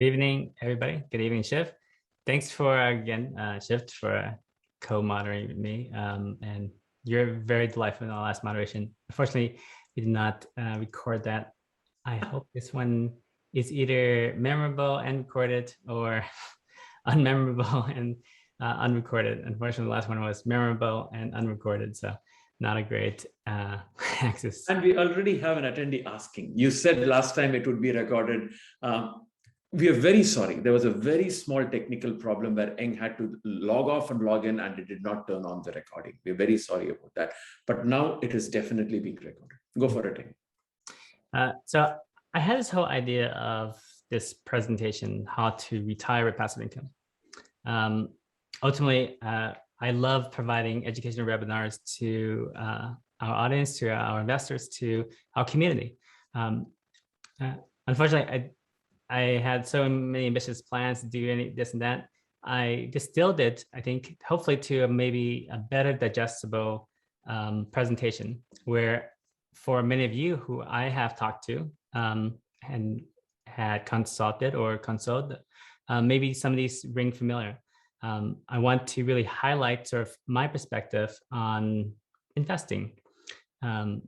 Good evening, everybody. Good evening, Shiv. Thanks for again, Shiv, for co-moderating with me. And you're very delightful in our last moderation. Unfortunately, we did not record that. I hope this one is either memorable and recorded or unmemorable and unrecorded. Unfortunately, the last one was memorable and unrecorded, so not a great access. And we already have an attendee asking. You said last time it would be recorded. We are very sorry. There was a very small technical problem where Eng had to log off and log in, and it did not turn on the recording. We're very sorry about that. But now it is definitely being recorded. Go for it, Eng. So I had this whole idea of this presentation, how to retire with passive income. Ultimately, I love providing educational webinars to our audience, to our investors, to our community. Unfortunately, I had so many ambitious plans to do this and that. I distilled it, I think, hopefully to maybe a better digestible presentation where for many of you who I have talked to and had consulted or consulted, maybe some of these ring familiar. I want to really highlight sort of my perspective on investing. And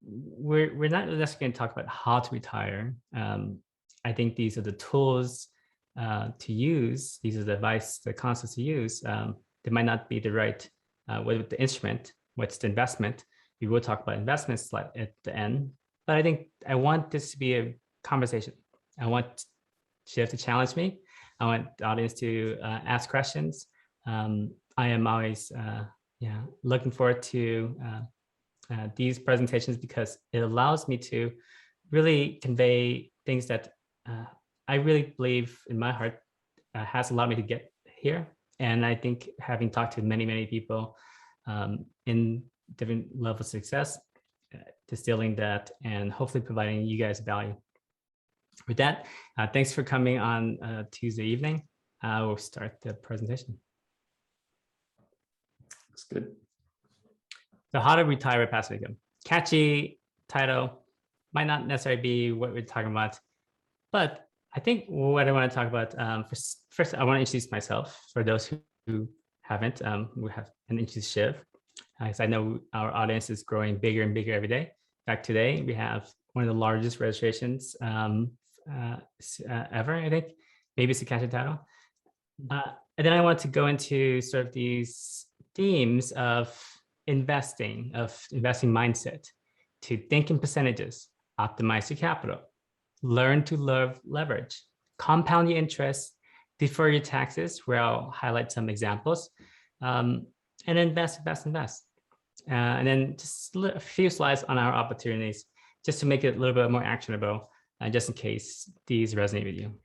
we're not necessarily going to talk about how to retire. I think these are the tools to use. These are the advice, the concepts to use. They might not be the right, with the instrument, what's the investment. We will talk about investments at the end, but I think I want this to be a conversation. I want Shiv to challenge me. I want the audience to ask questions. I am always looking forward to these presentations because it allows me to really convey things that I really believe in my heart has allowed me to get here. And I think having talked to many, many people in different levels of success, distilling that and hopefully providing you guys value. With that, thanks for coming on Tuesday evening. We'll start the presentation. That's good. So how to retire with passive income. Catchy title, might not necessarily be what we're talking about, but I think what I want to talk about, first I want to introduce myself for those who haven't. We have an introduce Shiv, because I know our audience is growing bigger and bigger every day. In fact, today we have one of the largest registrations ever, I think. Maybe it's a catchy title. And then I want to go into sort of these themes of investing mindset, to think in percentages, optimize your capital, learn to love leverage, compound your interest, defer your taxes, where I'll highlight some examples, and invest. And then just a few slides on our opportunities, just to make it a little bit more actionable, just in case these resonate with you.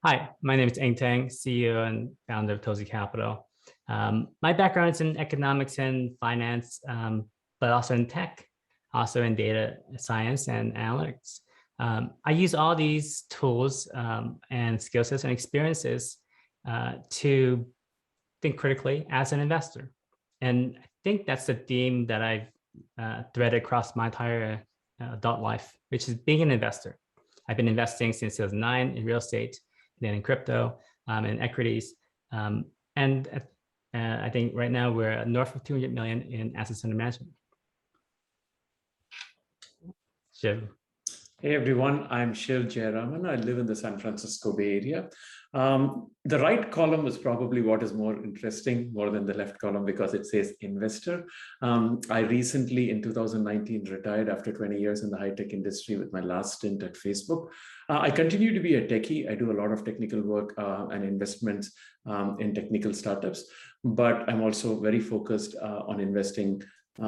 Hi, my name is Eng Tang, CEO and founder of Toasty Capital. My background is in economics and finance, but also in tech, also in data science and analytics. I use all these tools and skill sets and experiences to think critically as an investor. And I think that's the theme that I've threaded across my entire adult life, which is being an investor. I've been investing since 2009 in real estate, then in crypto, and equities. And I think right now we're north of 200 million in assets under management. Shiv. Hey everyone, I'm Shiv Jayaraman. I live in the San Francisco Bay Area. The right column is probably what is more interesting, more than the left column, because it says investor. I recently, in 2019, retired after 20 years in the high-tech industry with my last stint at Facebook. I continue to be a techie. I do a lot of technical work and investments in technical startups, but I'm also very focused on investing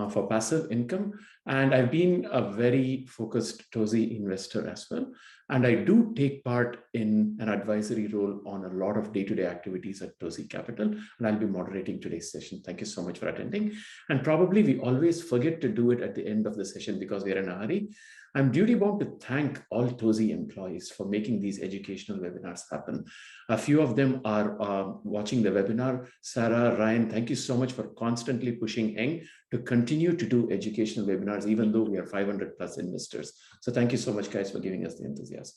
for passive income. And I've been a very focused Toasty investor as well. And I do take part in an advisory role on a lot of day-to-day activities at Toasty Capital. And I'll be moderating today's session. Thank you so much for attending. And probably we always forget to do it at the end of the session because we're in a hurry. I'm duty bound to thank all Toasty employees for making these educational webinars happen. A few of them are watching the webinar. Sarah, Ryan, thank you so much for constantly pushing Eng to continue to do educational webinars, even though we are 500 plus investors. So thank you so much, guys, for giving us the enthusiasm.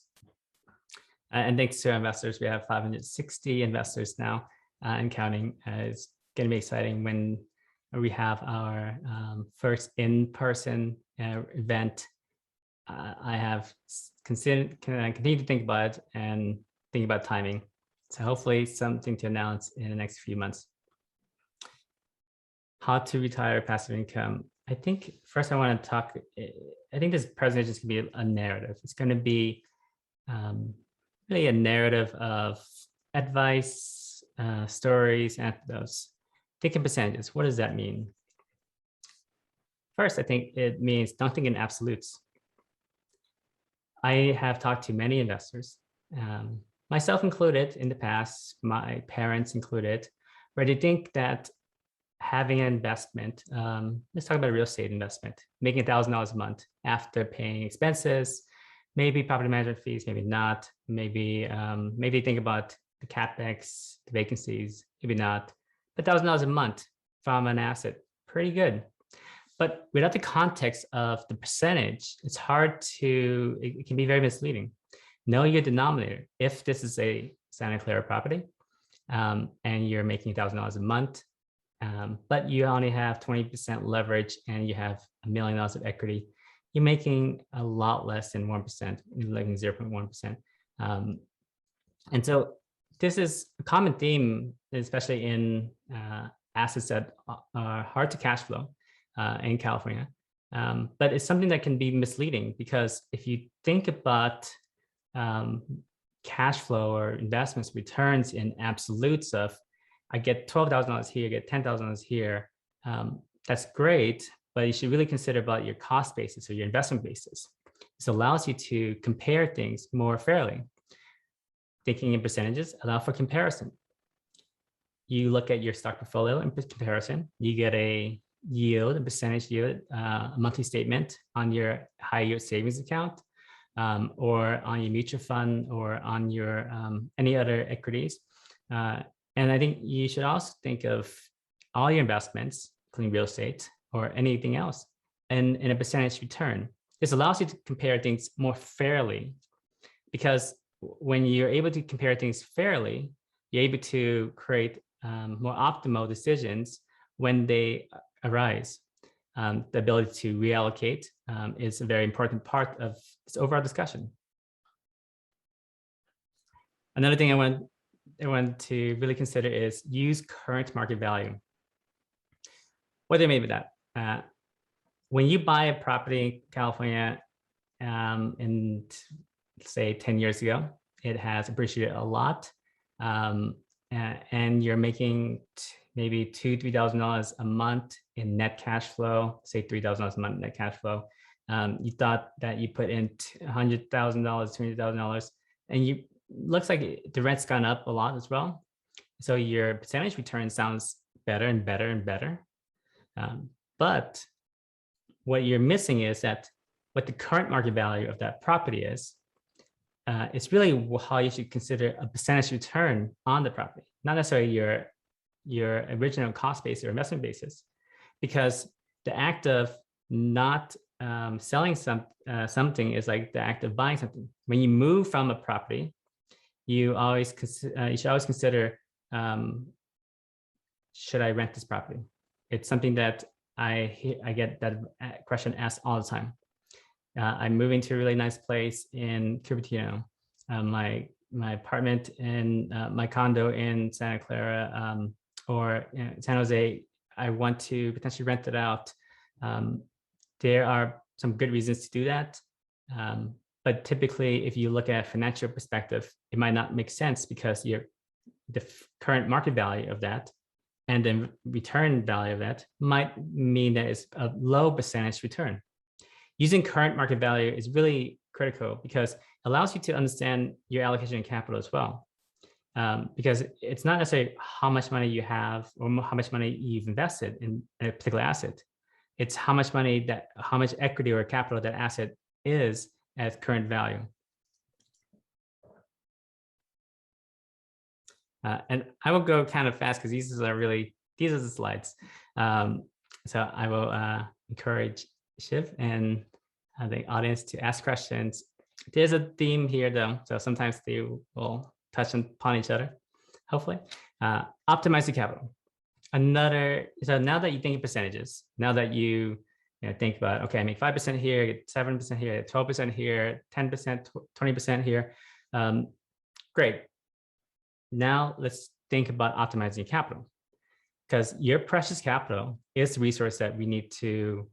And thanks to our investors, we have 560 investors now and counting. It's going to be exciting when we have our first in-person event. I have continued to think about it and think about timing. So hopefully something to announce in the next few months. How to retire passive income. I think first I want to talk, I think this presentation is going to be a narrative. It's going to be really a narrative of advice, stories, anecdotes. Think in percentages. What does that mean? First, I think it means don't think in absolutes. I have talked to many investors, myself included in the past, my parents included, where they think that having an investment, let's talk about a real estate investment, making $1,000 a month after paying expenses, maybe property management fees, maybe not, maybe think about the capex, the vacancies, maybe not, but $1,000 a month from an asset, pretty good. But without the context of the percentage, it's hard to, it can be very misleading. Know your denominator. If this is a Santa Clara property and you're making $1,000 a month, but you only have 20% leverage and you have $1 million of equity, you're making a lot less than 1%, you're making 0.1%. And so this is a common theme, especially in assets that are hard to cash flow in California. But it's something that can be misleading because if you think about cash flow or investments returns in absolutes of, I get $12,000 here, I get $10,000 here, that's great, but you should really consider about your cost basis or your investment basis. This allows you to compare things more fairly. Thinking in percentages allow for comparison. You look at your stock portfolio in comparison, you get a yield, a percentage yield, a monthly statement on your high yield savings account, or on your mutual fund, or on your any other equities. And I think you should also think of all your investments, including real estate or anything else, and in a percentage return. This allows you to compare things more fairly, because when you're able to compare things fairly, you're able to create more optimal decisions when they arise. The ability to reallocate is a very important part of this overall discussion. Another thing I want to really consider is use current market value. What do I mean by that? When you buy a property in California in, say, 10 years ago, it has appreciated a lot, and you're making maybe $2,000, $3,000 a month in net cash flow, say $3,000 a month net cash flow. You thought that you put in $100,000, $200,000, and you looks like the rent's gone up a lot as well. So your percentage return sounds better and better and better. But what you're missing is that what the current market value of that property is, it's really how you should consider a percentage return on the property, not necessarily your original cost basis or investment basis, because the act of not selling something is like the act of buying something. When you move from a property, you should always consider, should I rent this property? It's something that I get that question asked all the time. I'm moving to a really nice place in Cupertino. My apartment in my condo in Santa Clara or San Jose, I want to potentially rent it out. There are some good reasons to do that. But typically, if you look at a financial perspective, it might not make sense because the current market value of that and the return value of that might mean that it's a low percentage return. Using current market value is really critical because it allows you to understand your allocation of capital as well. Because it's not necessarily how much money you have or how much money you've invested in a particular asset. It's how much equity or capital that asset is at current value. And I will go kind of fast because these are the slides. So I will encourage Shiv and the audience to ask questions There's a theme here though, so sometimes they will touch upon each other, hopefully. Optimize the capital. So now that you think in percentages, now that you think about, okay, I make 5% here, I get 7% here, 12% here, 10%, 20% here. Great. Now let's think about optimizing capital, because your precious capital is the resource that we need to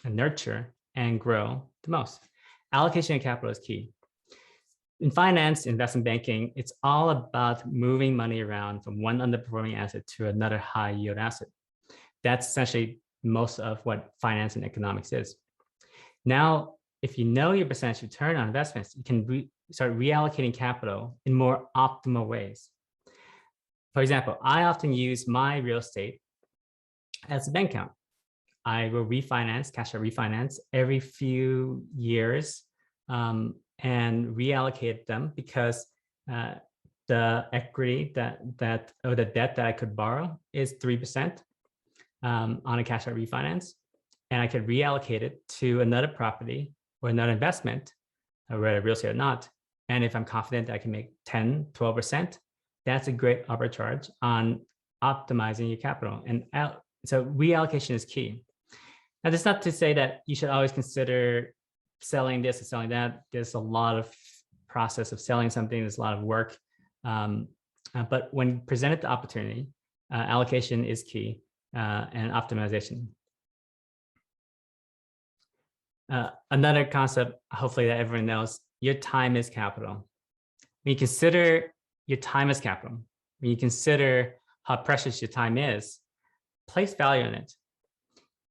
nurture and grow the most. Allocation of capital is key. In finance, investment banking, it's all about moving money around from one underperforming asset to another high yield asset. That's essentially most of what finance and economics is. Now, if you know your percentage return on investments, you can start reallocating capital in more optimal ways. For example, I often use my real estate as a bank account. I will refinance, cash out refinance every few years and reallocate them, because the equity or the debt that I could borrow is 3% on a cash out refinance. And I could reallocate it to another property or another investment, whether real estate or not. And if I'm confident that I can make 10, 12%, that's a great arbitrage on optimizing your capital. And so reallocation is key. Now, that's not to say that you should always consider selling this or selling that. There's a lot of process of selling something. There's a lot of work. But when presented the opportunity, allocation is key, and optimization. Another concept, hopefully, that everyone knows, your time is capital. When you consider your time as capital, when you consider how precious your time is, place value in it.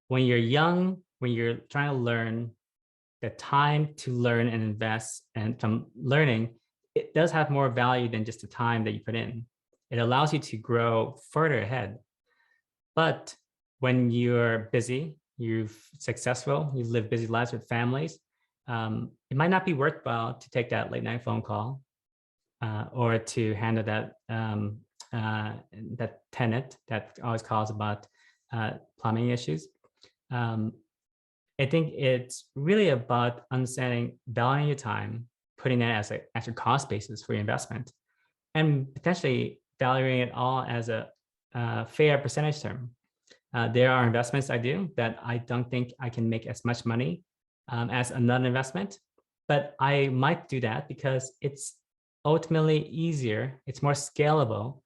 When you're young, when you're trying to learn, the time to learn and invest, and from learning, it does have more value than just the time that you put in. It allows you to grow further ahead. But when you're busy, you're successful, you live busy lives with families, it might not be worthwhile to take that late night phone call or to handle that tenant that always calls about plumbing issues. I think it's really about understanding, valuing your time, putting that as an actual cost basis for your investment, and potentially valuing it all as a fair percentage term. There are investments I do that I don't think I can make as much money as another investment, but I might do that because it's ultimately easier, it's more scalable.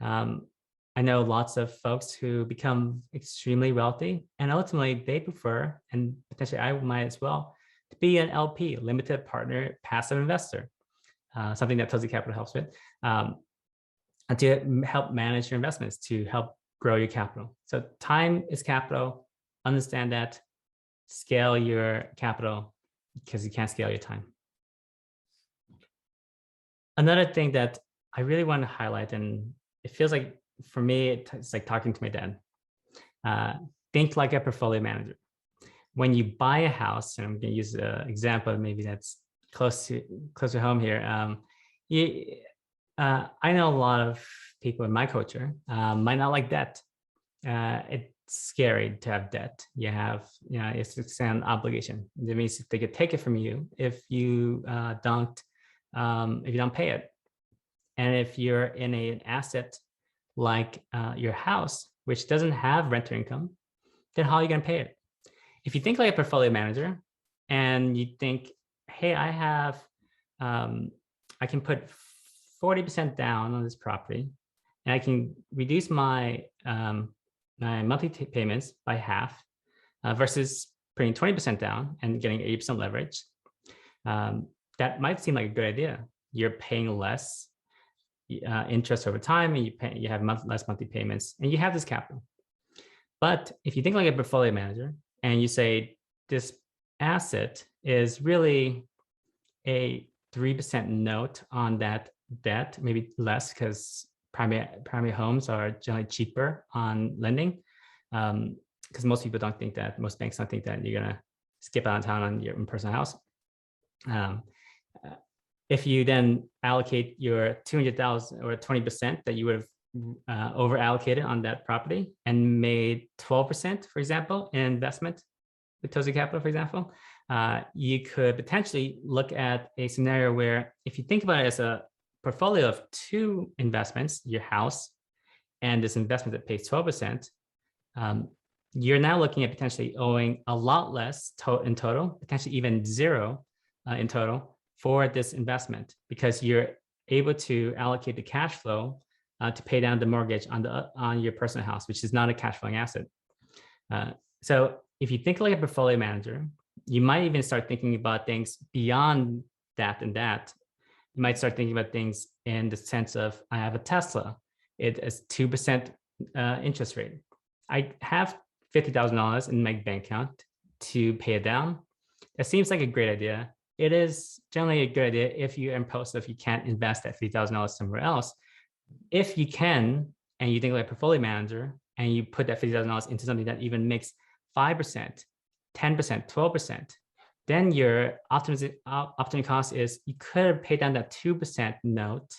I know lots of folks who become extremely wealthy, and ultimately they prefer, and potentially I might as well, to be an LP, limited partner, passive investor, something that Toasty Capital helps with, and to help manage your investments, to help grow your capital. So time is capital. Understand that. Scale your capital, because you can't scale your time. Another thing that I really want to highlight, and it feels like, for me, it's like talking to my dad. Think like a portfolio manager. When you buy a house, and I'm going to use an example maybe that's close to home here. I know a lot of people in my culture might not like debt. It's scary to have debt. You have, it's an obligation. That means they could take it from you if you don't pay it. And if you're in an asset like your house, which doesn't have renter income, then how are you going to pay it? If you think like a portfolio manager, and you think, hey, I can put 40% down on this property, and I can reduce my my monthly payments by half, versus putting 20% down and getting 80% leverage. That might seem like a good idea. You're paying less interest over time, and you have less monthly payments, and you have this capital. But if you think like a portfolio manager, and you say this asset is really a 3% note on that debt, maybe less, because primary homes are generally cheaper on lending, because most people don't think that, most banks don't think that you're gonna skip out of town on your in-person house. If you then allocate your 200,000 or 20% that you would have over allocated on that property, and made 12%, for example, in investment with Toasty Capital, for example, you could potentially look at a scenario where if you think about it as a portfolio of two investments, your house and this investment that pays 12%, you're now looking at potentially owing a lot less in total, potentially even zero in total for this investment, because you're able to allocate the cash flow to pay down the mortgage on your personal house, which is not a cash flowing asset. So if you think like a portfolio manager, you might even start thinking about things beyond that and that. You might start thinking about things in the sense of, I have a Tesla. It is 2% interest rate. I have $50,000 in my bank account to pay it down. That seems like a great idea. It is generally a good idea if you impose, if you can't invest that $50,000 somewhere else. If you can, and you think like a portfolio manager, and you put that $50,000 into something that even makes 5%, 10%, 12%, then your opportunity cost is you could have paid down that 2% note,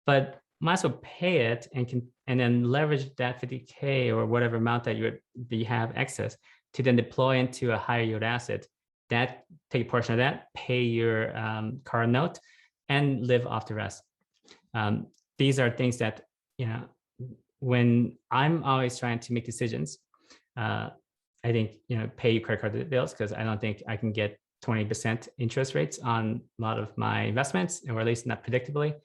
but might as well pay it and then leverage that 50K or whatever amount that you have excess to then deploy into a higher yield asset. That take a portion of that, pay your car note, and live off the rest. These are things that, when I'm always trying to make decisions, I think, pay your credit card bills, because I don't think I can get 20% interest rates on a lot of my investments, or at least not predictably.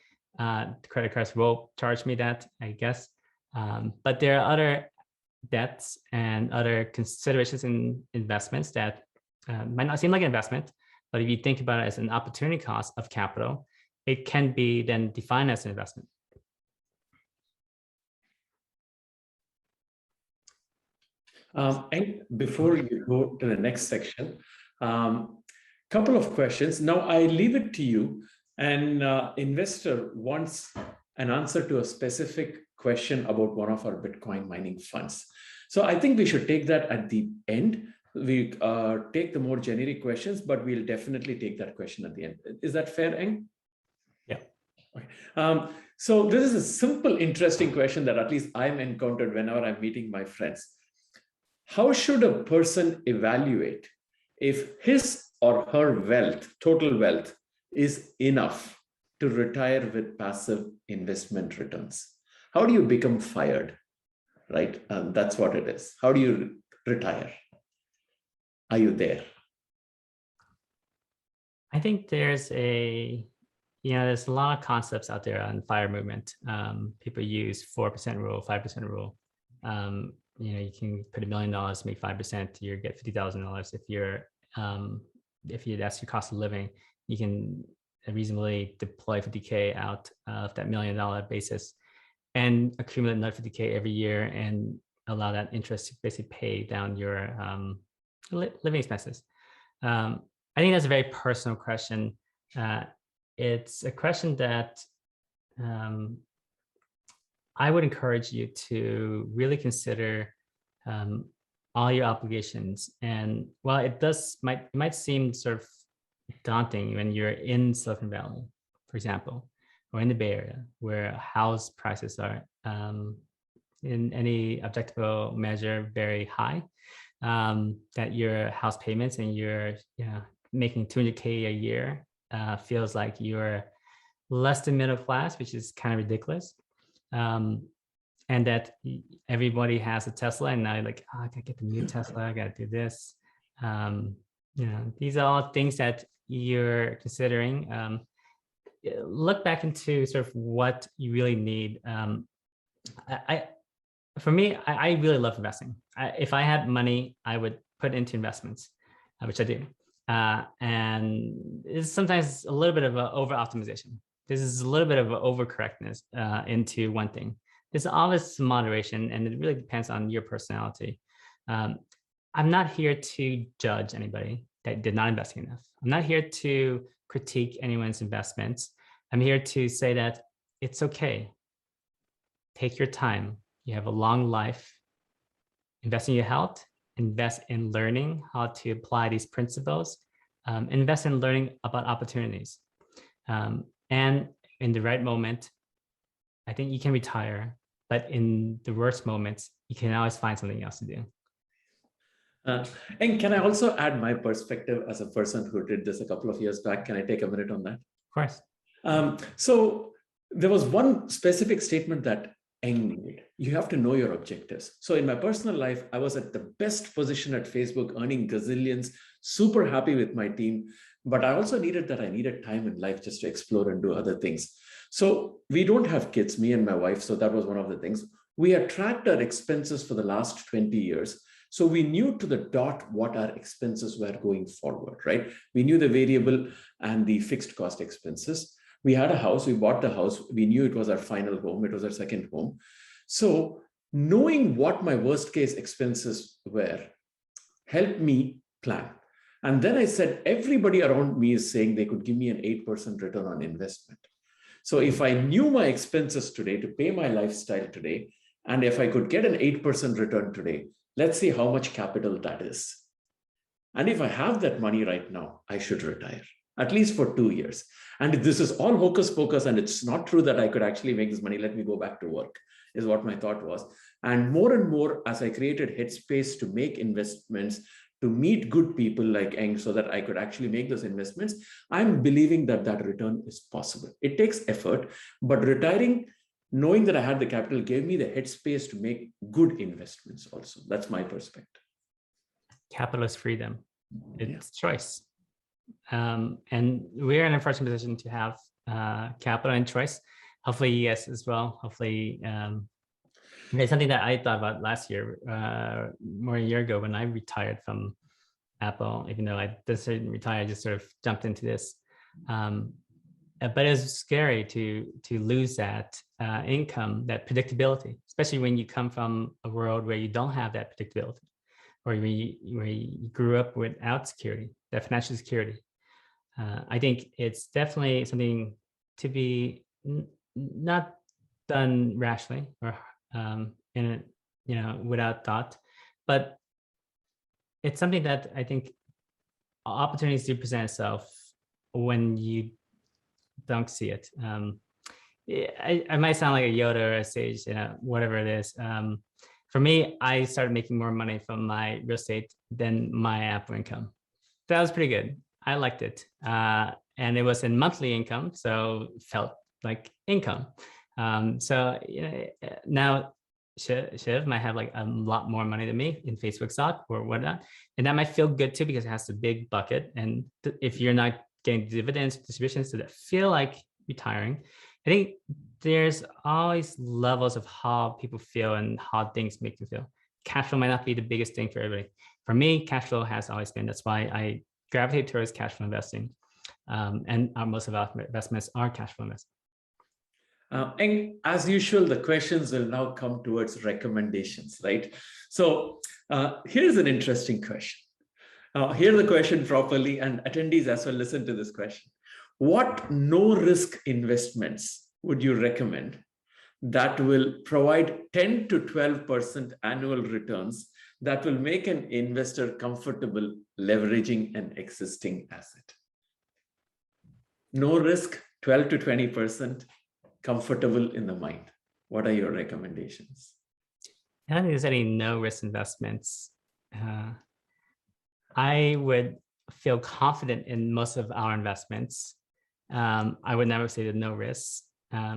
Credit cards will charge me that, I guess. But there are other debts and other considerations in investments that might not seem like an investment, but if you think about it as an opportunity cost of capital, it can be then defined as an investment. And before you go to the next section, couple of questions. Now I leave it to you. An investor wants an answer to a specific question about one of our Bitcoin mining funds. So I think we should take that at the end. We take the more generic questions, but we'll definitely take that question at the end. Is that fair, Eng? Yeah. Okay. So this is a simple, interesting question that at least I'm encountered whenever I'm meeting my friends. How should a person evaluate if his or her wealth, total wealth, is enough to retire with passive investment returns? How do you become fired, right? That's what it is. How do you retire? Are you there? I think there's there's a lot of concepts out there on FIRE movement. People use 4% rule, 5% rule. You can put $1 million, make 5%, you get $50,000. If that's your cost of living, you can reasonably deploy 50K out of that $1 million basis and accumulate another 50K every year and allow that interest to basically pay down your living expenses. I think that's a very personal question. It's a question that I would encourage you to really consider all your obligations. And while it might seem sort of daunting when you're in Silicon Valley, for example, or in the Bay Area, where house prices are in any objective measure very high, that your house payments and you're making 200K a year feels like you're less than middle class, which is kind of ridiculous. And that everybody has a Tesla, and now you're like, I gotta get the new Tesla, I gotta do this. These are all things that you're considering. Look back into sort of what you really need. For me, I really love investing. If I had money, I would put into investments, which I do. And it's sometimes a little bit of an over-optimization. This is a little bit of an overcorrectness into one thing. There's always some moderation, and it really depends on your personality. I'm not here to judge anybody that did not invest enough. I'm not here to critique anyone's investments. I'm here to say that it's okay. Take your time. You have a long life. Invest in your health. Invest in learning how to apply these principles. Invest in learning about opportunities. And in the right moment, I think you can retire. But in the worst moments, you can always find something else to do. Uh, and can I also add my perspective as a person who did this a couple of years back? Can I take a minute on that? Of course. So there was one specific statement that Eng made. You have to know your objectives. So in my personal life, I was at the best position at Facebook, earning gazillions, super happy with my team. But I also needed time in life just to explore and do other things. So we don't have kids, me and my wife. So that was one of the things. We had tracked our expenses for the last 20 years. So we knew to the dot what our expenses were going forward, right? We knew the variable and the fixed cost expenses. We had a house, we bought the house, we knew it was our final home, it was our second home. So knowing what my worst case expenses were helped me plan. And then I said, everybody around me is saying they could give me an 8% return on investment. So if I knew my expenses today to pay my lifestyle today, and if I could get an 8% return today, let's see how much capital that is. And if I have that money right now, I should retire, at least for 2 years. And this is all hocus pocus, and it's not true that I could actually make this money. Let me go back to work, is what my thought was. And more, as I created headspace to make investments, to meet good people like Eng so that I could actually make those investments, I'm believing that that return is possible. It takes effort, but retiring, knowing that I had the capital, gave me the headspace to make good investments also. That's my perspective. Capital is freedom. It's choice. And we're in a fortunate position to have capital and choice. Hopefully, yes, as well. Hopefully, it's something that I thought about last year, more a year ago when I retired from Apple. Even though I didn't retire, I just sort of jumped into this. But it's scary to lose that income, that predictability, especially when you come from a world where you don't have that predictability, or where you grew up without security, that financial security. I think it's definitely something to be not done rashly or without thought, but it's something that I think opportunities do present itself when you don't see it. I might sound like a Yoda or a sage, whatever it is. For me, I started making more money from my real estate than my Apple income. That was pretty good. I liked it. And it was in monthly income, so it felt like income. So now Shiv might have like a lot more money than me in Facebook stock or whatnot. And that might feel good too, because it has a big bucket. And if you're not getting dividends, distributions that feel like retiring, I think there's always levels of how people feel and how things make them feel. Cash flow might not be the biggest thing for everybody. For me, cash flow has always been. That's why I gravitate towards cash flow investing. And most of our investments are cash flow investments. And as usual, the questions will now come towards recommendations, right? So here's an interesting question. Hear the question properly, and attendees as well listen to this question. What no-risk investments would you recommend that will provide 10 to 12% annual returns that will make an investor comfortable leveraging an existing asset? No risk, 12 to 20%, comfortable in the mind. What are your recommendations? I don't think there's any no-risk investments. I would feel confident in most of our investments. I would never say that no risk.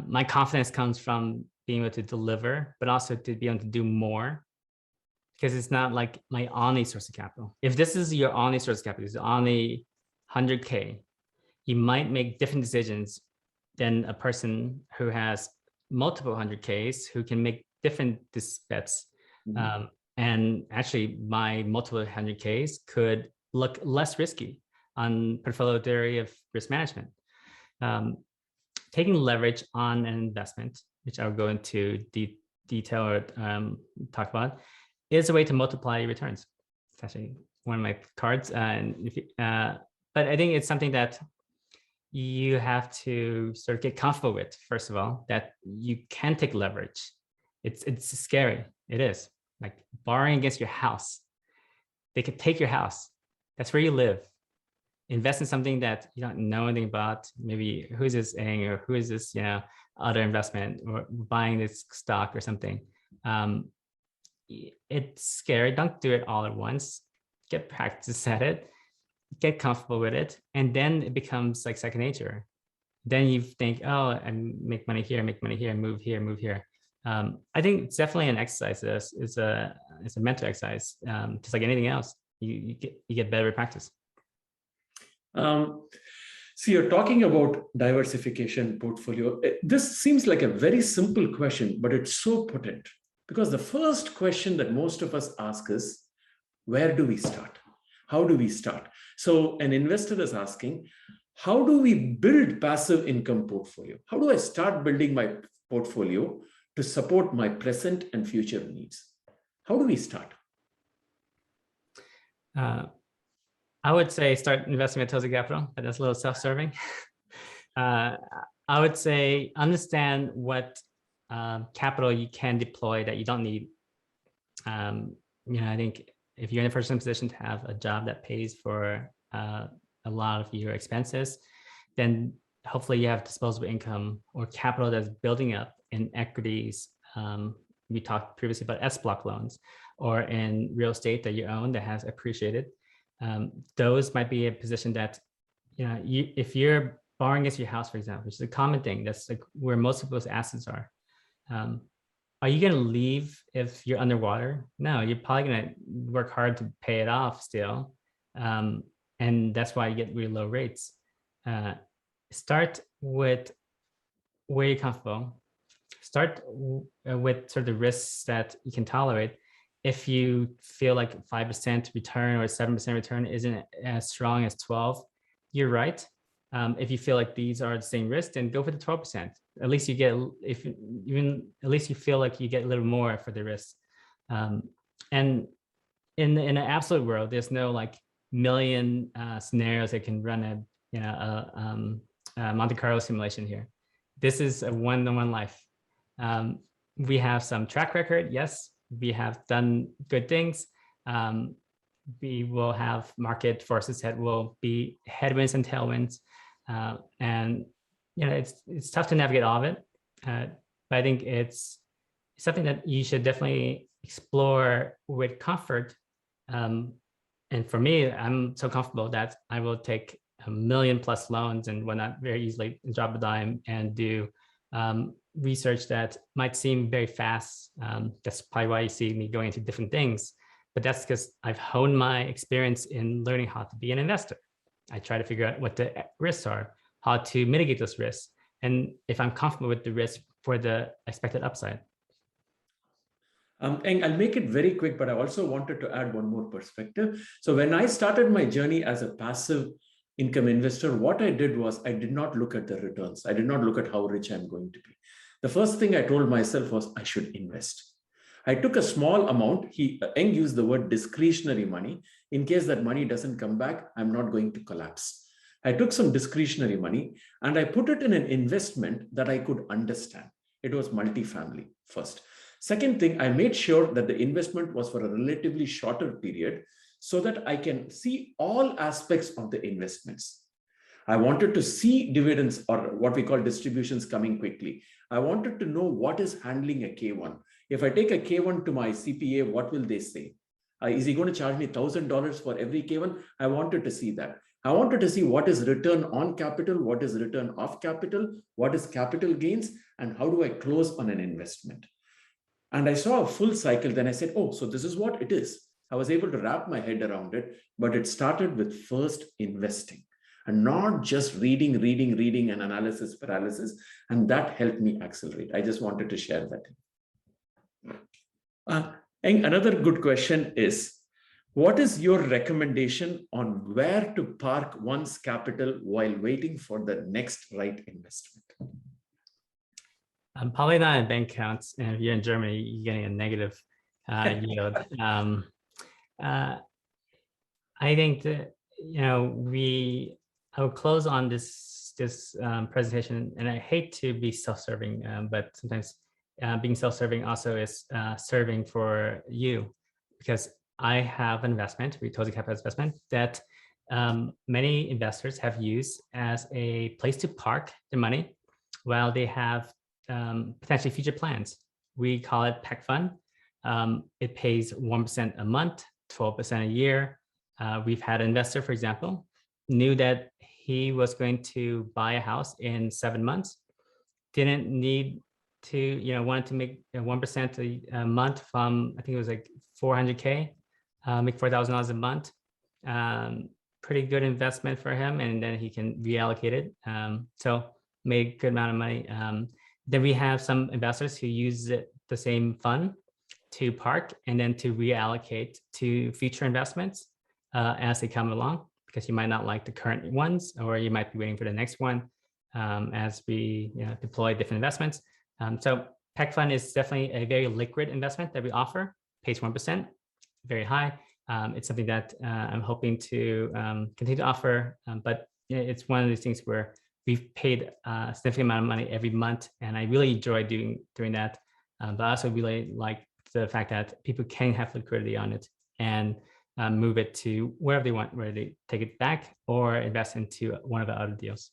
My confidence comes from being able to deliver, but also to be able to do more, because it's not like my only source of capital. If this is your only source of capital, it's only 100K, you might make different decisions than a person who has multiple 100Ks who can make different bets. Mm-hmm. And actually, my multiple 100Ks could look less risky on portfolio theory of risk management. Taking leverage on an investment, which I'll go into detail or talk about, is a way to multiply your returns. It's actually one of my cards. But I think it's something that you have to sort of get comfortable with, first of all, that you can take leverage. It's scary. It is. Like borrowing against your house. They could take your house. That's where you live. Invest in something that you don't know anything about. Maybe who's this Eng, or who is this, other investment, or buying this stock or something. It's scary. Don't do it all at once. get practice at it, get comfortable with it, and then it becomes like second nature. Then you think, oh, I make money here, move here, move here. I think it's definitely an exercise. It's a mental exercise, just like anything else. You get better at practice. So you're talking about diversification portfolio. This seems like a very simple question, but it's so potent, because the first question that most of us ask is, where do we start? How do we start? So an investor is asking, how do we build passive income portfolio? How do I start building my portfolio to support my present and future needs? How do we start? I would say start investing at Toasty Capital, but that's a little self-serving. I would say understand what capital you can deploy that you don't need. I think if you're in a first position to have a job that pays for a lot of your expenses, then hopefully you have disposable income or capital that's building up in equities. We talked previously about S-block loans, or in real estate that you own that has appreciated. Those might be a position that, if you're borrowing against your house, for example, which is a common thing, that's like where most of those assets are. Are you going to leave if you're underwater? No, you're probably going to work hard to pay it off still. And that's why you get really low rates. Start with where you're comfortable. Start with sort of the risks that you can tolerate. If you feel like 5% return or 7% return isn't as strong as 12, you're right. If you feel like these are the same risk, then go for the 12%. At least you get, at least you feel like you get a little more for the risk. And in an absolute world, there's no like million scenarios that can run a Monte Carlo simulation here. This is a one-on-one life. We have some track record, yes. We have done good things. We will have market forces that will be headwinds and tailwinds. And it's tough to navigate all of it. But I think it's something that you should definitely explore with comfort. And for me, I'm so comfortable that I will take 1 million+ loans and whatnot very easily, drop a dime and do research that might seem very fast. That's probably why you see me going into different things, but that's because I've honed my experience in learning how to be an investor. I try to figure out what the risks are, how to mitigate those risks, and if I'm comfortable with the risk for the expected upside. And I'll make it very quick, but I also wanted to add one more perspective. So when I started my journey as a passive income investor, what I did was I did not look at the returns. I did not look at how rich I'm going to be. The first thing I told myself was I should invest. I took a small amount. Eng used the word discretionary money. In case that money doesn't come back, I'm not going to collapse. I took some discretionary money and I put it in an investment that I could understand. It was multifamily first. Second thing, I made sure that the investment was for a relatively shorter period so that I can see all aspects of the investments. I wanted to see dividends, or what we call distributions, coming quickly. I wanted to know what is handling a K1. If I take a K1 to my CPA, what will they say? Is he going to charge me $1,000 for every K1? I wanted to see that. I wanted to see what is return on capital, what is return off capital, what is capital gains, and how do I close on an investment? And I saw a full cycle. Then I said, oh, so this is what it is. I was able to wrap my head around it, but it started with first investing and not just reading and analysis paralysis. And that helped me accelerate. I just wanted to share that. And another good question is, what is your recommendation on where to park one's capital while waiting for the next right investment? Probably not in bank accounts. And if you're in Germany, you're getting a negative yield. I think that, I will close on this presentation, and I hate to be self-serving, but sometimes being self-serving also is serving for you, because I have an investment, Toasty Capital investment, that many investors have used as a place to park their money while they have potentially future plans. We call it PEC fund. It pays 1% a month, 12% a year. We've had an investor, for example, knew that he was going to buy a house in 7 months, didn't need to, wanted to make 1% a month from, I think it was like 400K, make $4,000 a month. Pretty good investment for him, and then he can reallocate it. So made a good amount of money. Then we have some investors who use the same fund to park and then to reallocate to future investments as they come along, because you might not like the current ones, or you might be waiting for the next one as we deploy different investments. So PEC fund is definitely a very liquid investment that we offer, pays 1%, very high. It's something that I'm hoping to continue to offer, but it's one of these things where we've paid a significant amount of money every month, and I really enjoy doing that. But I also really like the fact that people can have liquidity on it and move it to wherever they want, whether they take it back or invest into one of the other deals.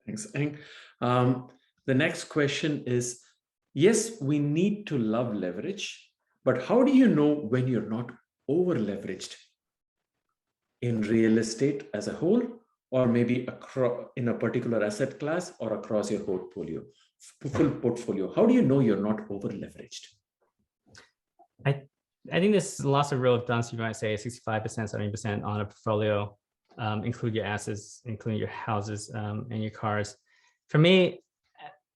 Thanks, Eng. The next question is, yes, we need to love leverage, but how do you know when you're not over leveraged in real estate as a whole, or maybe in a particular asset class or across your portfolio, full portfolio? How do you know you're not over leveraged? I think there's lots of rule of thumbs. You might say 65%, 70% on a portfolio, include your assets, including your houses and your cars. For me,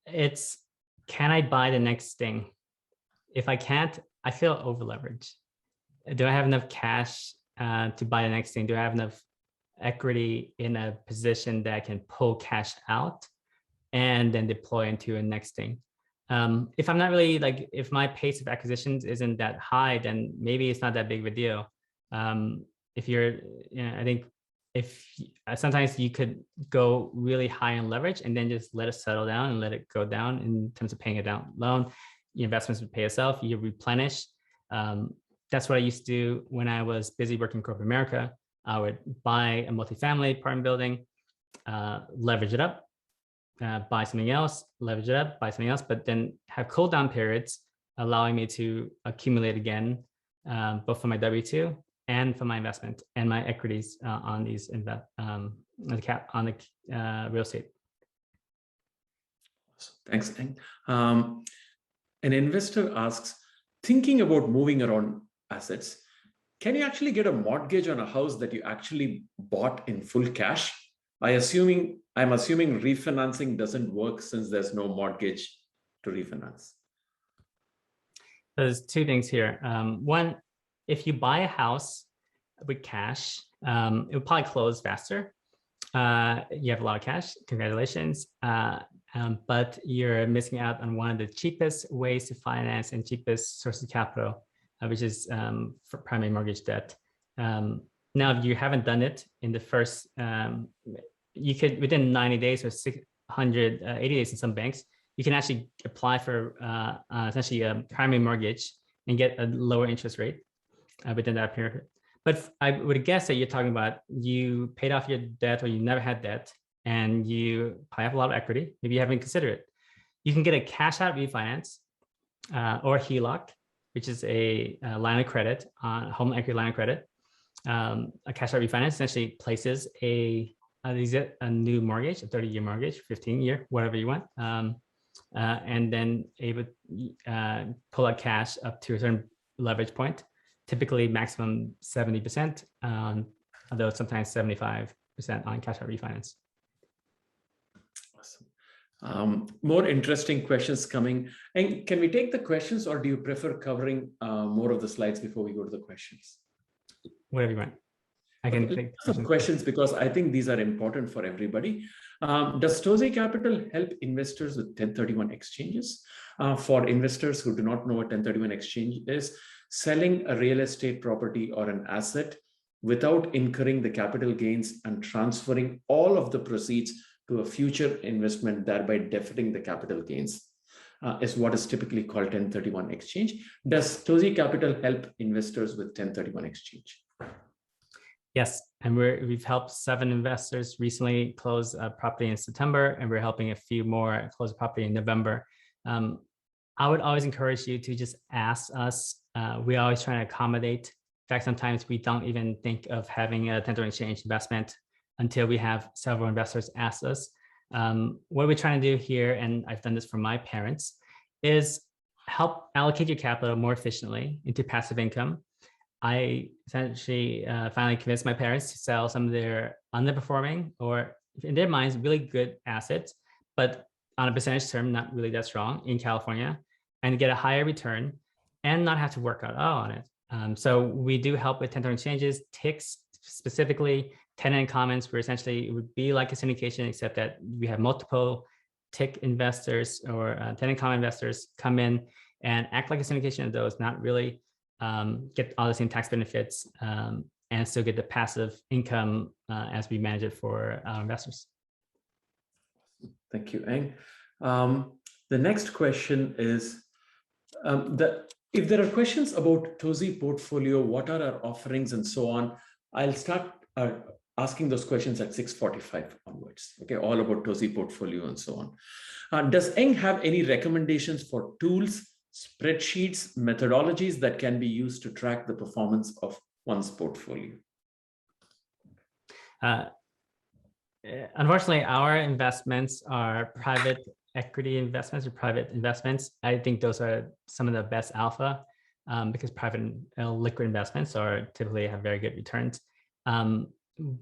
it's, can I buy the next thing? If I can't, I feel over leveraged. Do I have enough cash to buy the next thing? Do I have enough equity in a position that I can pull cash out and then deploy into a next thing? If I'm not really if my pace of acquisitions isn't that high, then maybe it's not that big of a deal. If you're, I think sometimes you could go really high in leverage and then just let it settle down and let it go down in terms of paying it down loan. Your investments would pay itself, you replenish. That's what I used to do when I was busy working in corporate America. I would buy a multifamily apartment building, leverage it up, buy something else, leverage it up, buy something else, but then have cool down periods, allowing me to accumulate again, both for my W-2 and for my investment and my equities on these on the real estate. Thanks, Eng. An investor asks, thinking about moving around assets, can you actually get a mortgage on a house that you actually bought in full cash? I'm assuming refinancing doesn't work since there's no mortgage to refinance. There's two things here. One, if you buy a house with cash, it will probably close faster. You have a lot of cash, congratulations. But you're missing out on one of the cheapest ways to finance and cheapest sources of capital, which is for primary mortgage debt. Now, if you haven't done it in the first, you could, within 90 days or 680 days in some banks, you can actually apply for essentially a primary mortgage and get a lower interest rate within that period. But I would guess that you're talking about you paid off your debt or you never had debt and you probably have a lot of equity. Maybe you haven't considered it. You can get a cash out refinance or HELOC, which is a line of credit, home equity line of credit. A cash out refinance essentially places a new mortgage, a 30-year mortgage, 15-year, whatever you want, and then able pull out cash up to a certain leverage point, typically maximum 70%, although sometimes 75% on cash out refinance. Awesome. More interesting questions coming. And can we take the questions, or do you prefer covering more of the slides before we go to the questions? Whatever you want. I can take some questions because I think these are important for everybody. Does Toasty Capital help investors with 1031 exchanges? For investors who do not know what 1031 exchange is, selling a real estate property or an asset without incurring the capital gains and transferring all of the proceeds to a future investment, thereby deferring the capital gains, is what is typically called 1031 exchange. Does Toasty Capital help investors with 1031 exchange? Yes, and we've helped 7 investors recently close a property in September, and we're helping a few more close a property in November. I would always encourage you to just ask us. We always try to accommodate In fact, sometimes we don't even think of having a 1031 exchange investment until we have several investors ask us. What we're trying to do here, and I've done this for my parents, is help allocate your capital more efficiently into passive income. I essentially finally convinced my parents to sell some of their underperforming, or in their minds, really good assets, but on a percentage term, not really that strong in California, and get a higher return and not have to work at all on it. So we do help with 1031 exchanges, TICs specifically, tenant in commons, where essentially it would be like a syndication, except that we have multiple TIC investors or tenant in common investors come in and act like a syndication of those, not really get all the same tax benefits and still get the passive income as we manage it for our investors. Thank you, Eng. The next question is if there are questions about Toasty portfolio, what are our offerings and so on, I'll start asking those questions at 6:45 onwards. Okay, all about Toasty portfolio and so on. Does Eng have any recommendations for tools, spreadsheets, methodologies that can be used to track the performance of one's portfolio? Unfortunately, our investments are private equity investments or private investments. I think those are some of the best alpha because private liquid investments are typically have very good returns.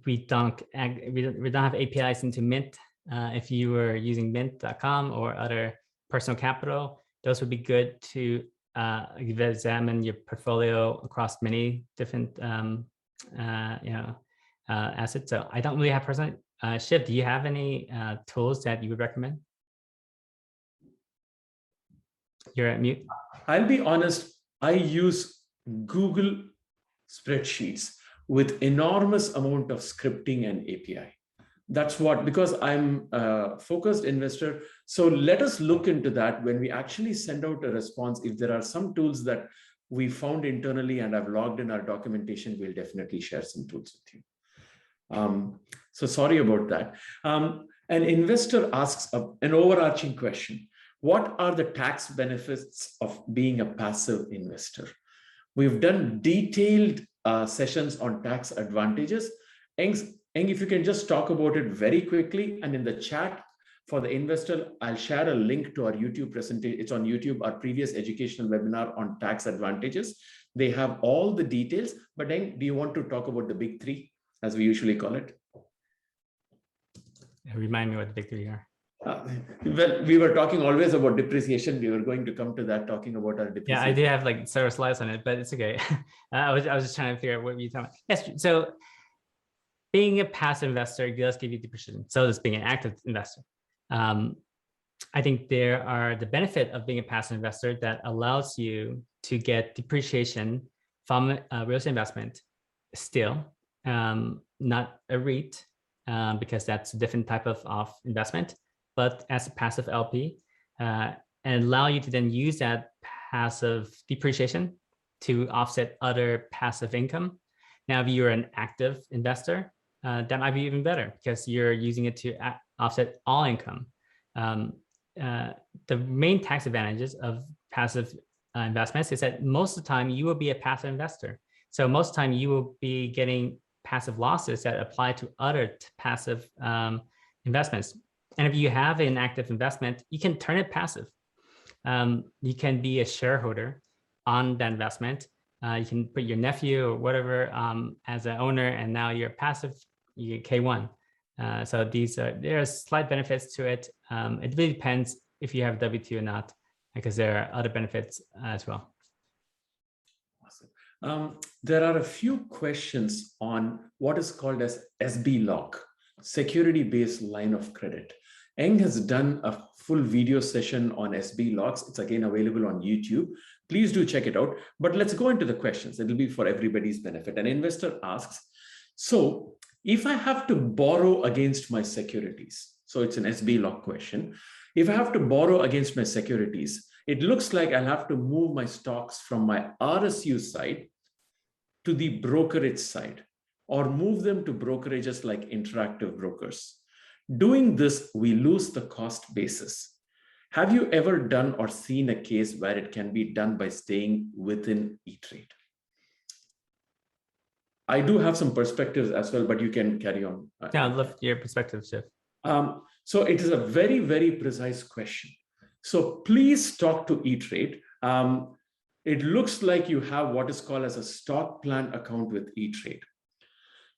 We don't have APIs into Mint. If you were using mint.com or other personal capital, those would be good to examine your portfolio across many different assets. So I don't really have personal. Shiv, do you have any tools that you would recommend? You're at mute. I'll be honest, I use Google Spreadsheets with enormous amount of scripting and API. That's what, because I'm a focused investor. So let us look into that when we actually send out a response. If there are some tools that we found internally and I've logged in our documentation, we'll definitely share some tools with you. So sorry about that. An investor asks an overarching question. What are the tax benefits of being a passive investor? We've done detailed sessions on tax advantages. Eng, if you can just talk about it very quickly, and in the chat for the investor, I'll share a link to our YouTube presentation. It's on YouTube, our previous educational webinar on tax advantages. They have all the details, but Eng, do you want to talk about the big three, as we usually call it? Remind me what the big three are. Well, we were talking always about depreciation. We were going to come to that, talking about our depreciation. Yeah, I do have like several slides on it, but it's okay. I was just trying to figure out what you're talking about. Yes, so being a passive investor does give you depreciation. So does being an active investor. I think there are the benefit of being a passive investor that allows you to get depreciation from a real estate investment still, not a REIT, because that's a different type of investment, but as a passive LP, and allow you to then use that passive depreciation to offset other passive income. Now, if you're an active investor, that might be even better because you're using it to offset all income. The main tax advantages of passive investments is that most of the time you will be a passive investor. So most of the time you will be getting passive losses that apply to other passive investments. And if you have an active investment, you can turn it passive. You can be a shareholder on that investment. You can put your nephew or whatever as an owner, and now you're passive, you get K1. So there are slight benefits to it. It really depends if you have W2 or not, because there are other benefits as well. Awesome. There are a few questions on what is called as SB lock, security-based line of credit. Eng has done a full video session on SB locks. It's again available on YouTube. Please do check it out. But let's go into the questions. It'll be for everybody's benefit. An investor asks, so if I have to borrow against my securities, so it's an SB lock question. If I have to borrow against my securities, it looks like I'll have to move my stocks from my RSU side to the brokerage side, or move them to brokerages like Interactive Brokers. Doing this, we lose the cost basis. Have you ever done or seen a case where it can be done by staying within E-Trade? I do have some perspectives as well, but you can carry on. Yeah, I'd love your perspective, Shiv. So it is a very, very precise question. So please talk to E-Trade. It looks like you have what is called as a stock plan account with E-Trade.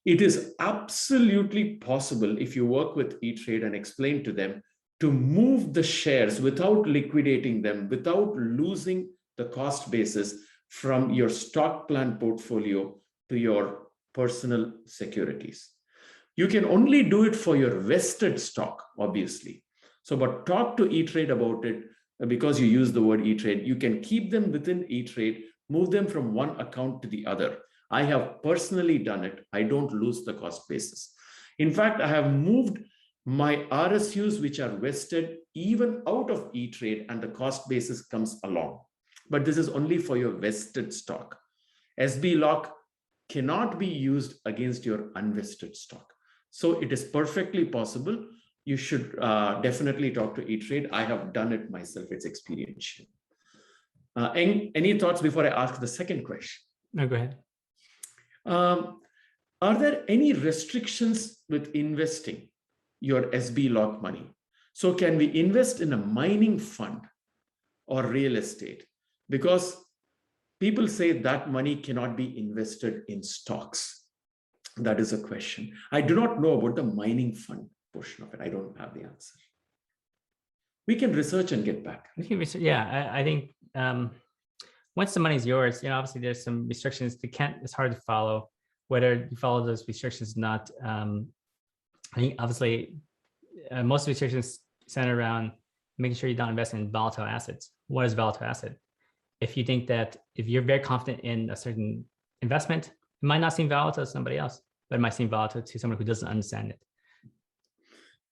It is absolutely possible, if you work with E-Trade and explain to them, to move the shares without liquidating them, without losing the cost basis from your stock plan portfolio to your personal securities. You can only do it for your vested stock, obviously. So, but talk to E-Trade about it. Because you use the word E-Trade, you can keep them within E-Trade, move them from one account to the other. I have personally done it. I don't lose the cost basis. In fact, I have moved my RSUs, which are vested, even out of E-Trade, and the cost basis comes along. But this is only for your vested stock. SB lock cannot be used against your unvested stock. So it is perfectly possible. You should definitely talk to E-Trade. I have done it myself. It's experiential. Any thoughts before I ask the second question? No, go ahead. Are there any restrictions with investing your SB lock money? So can we invest in a mining fund or real estate? Because people say that money cannot be invested in stocks. That is a question. I do not know about the mining fund portion of it. I don't have the answer. We can research and get back. We can research. Yeah, I think once the money's yours, obviously there's some restrictions. It's hard to follow whether you follow those restrictions or not. I think obviously most of the restrictions center around making sure you don't invest in volatile assets. What is volatile asset? If you think that if you're very confident in a certain investment, it might not seem volatile to somebody else, but it might seem volatile to someone who doesn't understand it.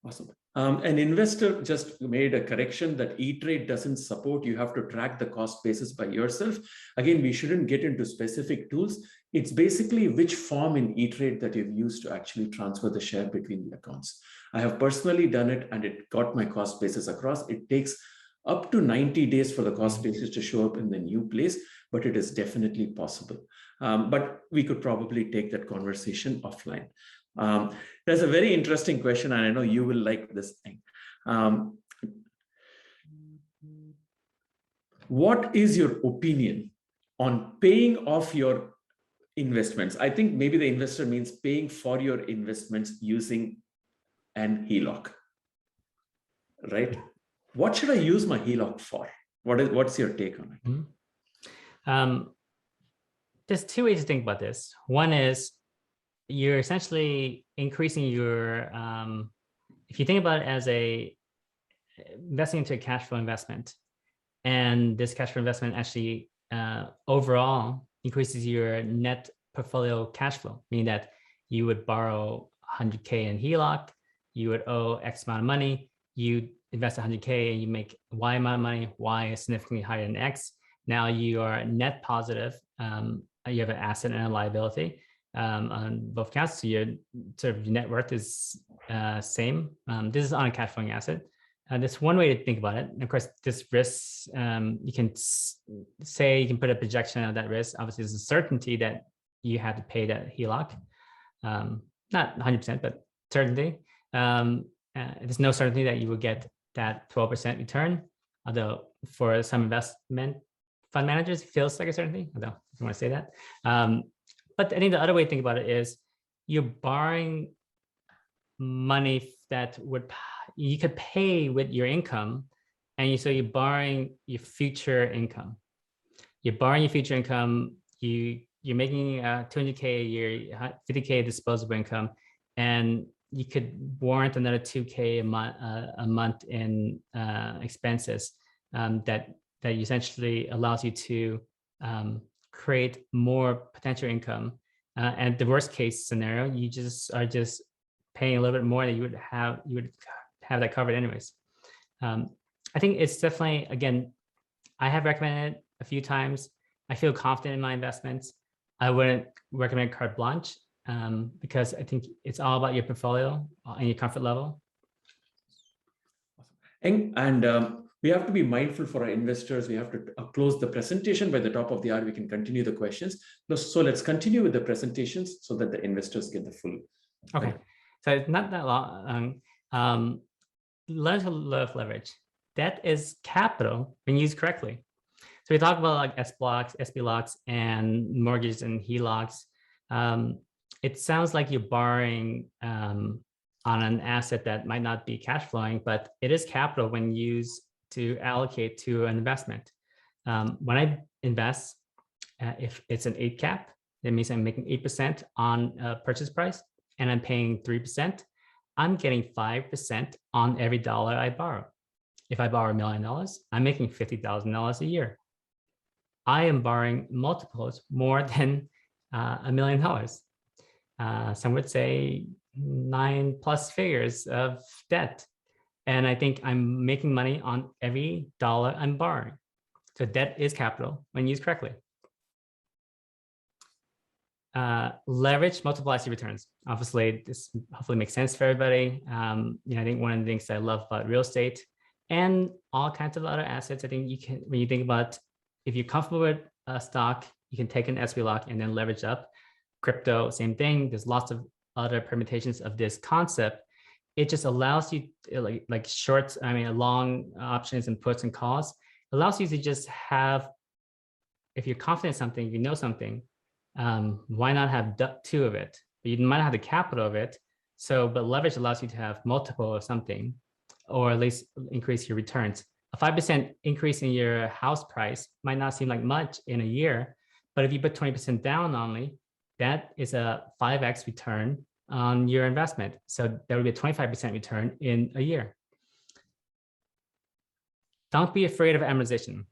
Awesome. An investor just made a correction that E-Trade doesn't support. You have to track the cost basis by yourself. Again, we shouldn't get into specific tools. It's basically which form in E-Trade that you've used to actually transfer the share between the accounts. I have personally done it and it got my cost basis across. It takes up to 90 days for the cost basis to show up in the new place, but it is definitely possible. But we could probably take that conversation offline. There's a very interesting question, and I know you will like this thing. What is your opinion on paying off your investments? I think maybe the investor means paying for your investments using an HELOC, right? What should I use my HELOC for? What's your take on it? Mm-hmm. There's two ways to think about this. One is you're essentially increasing your, if you think about it as investing into a cash flow investment, and this cash flow investment actually overall increases your net portfolio cash flow, meaning that you would borrow 100K in HELOC, you would owe X amount of money, you invest 100K and you make Y amount of money, Y is significantly higher than X. Now you are net positive. You have an asset and a liability on both counts. So your sort of net worth is same. This is on a cash flowing asset. That's one way to think about it. And of course, this risk, you can say, you can put a projection of that risk. Obviously, there's a certainty that you have to pay that HELOC. Not 100%, but certainty. There's no certainty that you will get that 12% return, although for some investment fund managers, it feels like a certainty, although I don't want to say that. But I think the other way to think about it is you're borrowing money that you could pay with your income, and so you're borrowing your future income. You're borrowing your future income. You're making 200K a year, 50K disposable income, and you could warrant another 2K a month in expenses that essentially allows you to create more potential income. And the worst case scenario, you are just paying a little bit more than you would have that covered anyways. I think it's definitely, again, I have recommended it a few times. I feel confident in my investments. I wouldn't recommend carte blanche because I think it's all about your portfolio and your comfort level. And we have to be mindful for our investors. We have to close the presentation by the top of the hour. We can continue the questions. So let's continue with the presentations so that the investors get the full. Okay, so it's not that long. Leverage. That is capital when used correctly. So we talk about like S blocks, SB locks, and mortgages and HELOCs. It sounds like you're borrowing on an asset that might not be cash flowing, but it is capital when used to allocate to an investment. When I invest, if it's an 8 cap, that means I'm making 8% on a purchase price, and I'm paying 3%. I'm getting 5% on every dollar I borrow. If I borrow $1 million, I'm making $50,000 a year. I am borrowing multiples more than $1 million. Some would say 9+ figures of debt. And I think I'm making money on every dollar I'm borrowing. So debt is capital when used correctly. Leverage multiplies your returns. Obviously, this hopefully makes sense for everybody. I think one of the things I love about real estate and all kinds of other assets, I think you can, when you think about, if you're comfortable with a stock, you can take an SB lock and then leverage up. Crypto, same thing. There's lots of other permutations of this concept. It just allows you like shorts, long options and puts and calls, allows you to just have, if you're confident in something, you know something, why not have 2 of it? You might not have the capital of it. But leverage allows you to have multiple of something, or at least increase your returns. A 5% increase in your house price might not seem like much in a year, but if you put 20% down only, that is a 5x return on your investment. So there will be a 25% return in a year. Don't be afraid of amortization.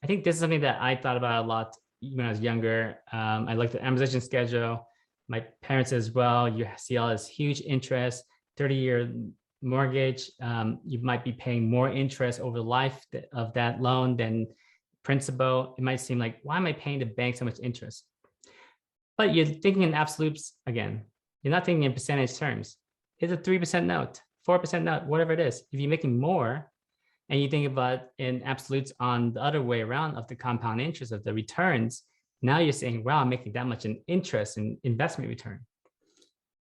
I think this is something that I thought about a lot when I was younger. I looked at amortization schedule. My parents as well. You see all this huge interest, 30-year mortgage. You might be paying more interest over the life of that loan than principal. It might seem like, why am I paying the bank so much interest? But you're thinking in absolutes again. You're not thinking in percentage terms. It's a 3% note, 4% note, whatever it is. If you're making more, and you think about in absolutes on the other way around of the compound interest of the returns, now you're saying, wow, I'm making that much in interest in investment return.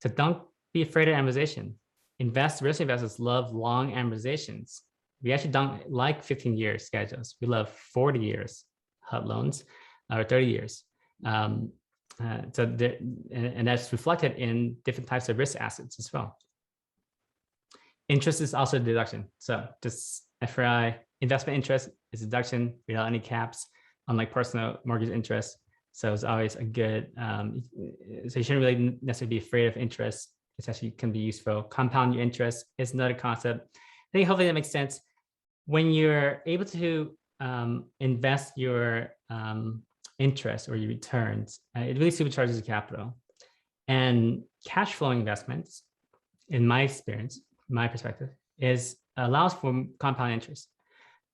So don't be afraid of amortization. Real estate investors love long amortizations. We actually don't like 15-year schedules. We love 40 years HUD loans or 30 years. And that's reflected in different types of risk assets as well. Interest is also a deduction. So just FYI, investment interest is a deduction without any caps, unlike personal mortgage interest. So it's always a good, so you shouldn't really necessarily be afraid of interest. It's actually can be useful. Compound your interest is another concept. I think hopefully that makes sense. When you're able to invest your interest or your returns, it really supercharges your capital. And cash flowing investments, in my experience, my perspective, allows for compound interest.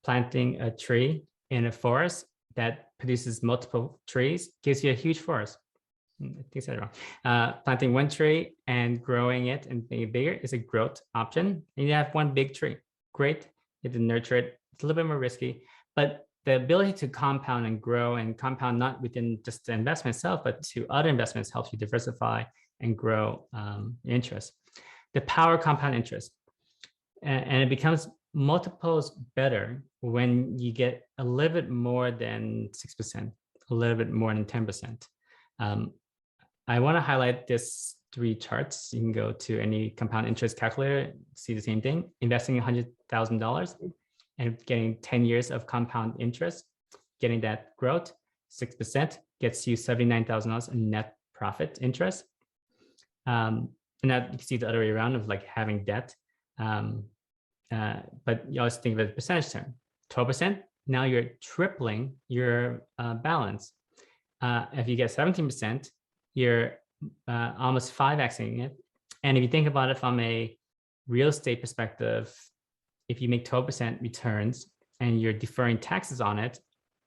Planting a tree in a forest that produces multiple trees gives you a huge forest. I think I said it wrong. Planting one tree and growing it and making it bigger is a growth option. And you have one big tree. Great. You have to nurture it. It's a little bit more risky, but the ability to compound and grow, and compound not within just the investment itself, but to other investments, helps you diversify and grow your interest. The power of compound interest. And it becomes multiples better when you get a little bit more than 6%, a little bit more than 10%. I want to highlight this 3 charts. You can go to any compound interest calculator, see the same thing. Investing $100,000 and getting 10 years of compound interest, getting that growth, 6% gets you $79,000 in net profit interest. And that you can see the other way around of like having debt. But you always think of it as percentage term. 12%, now you're tripling your balance. If you get 17%, you're almost 5xing it. And if you think about it from a real estate perspective, if you make 12% returns and you're deferring taxes on it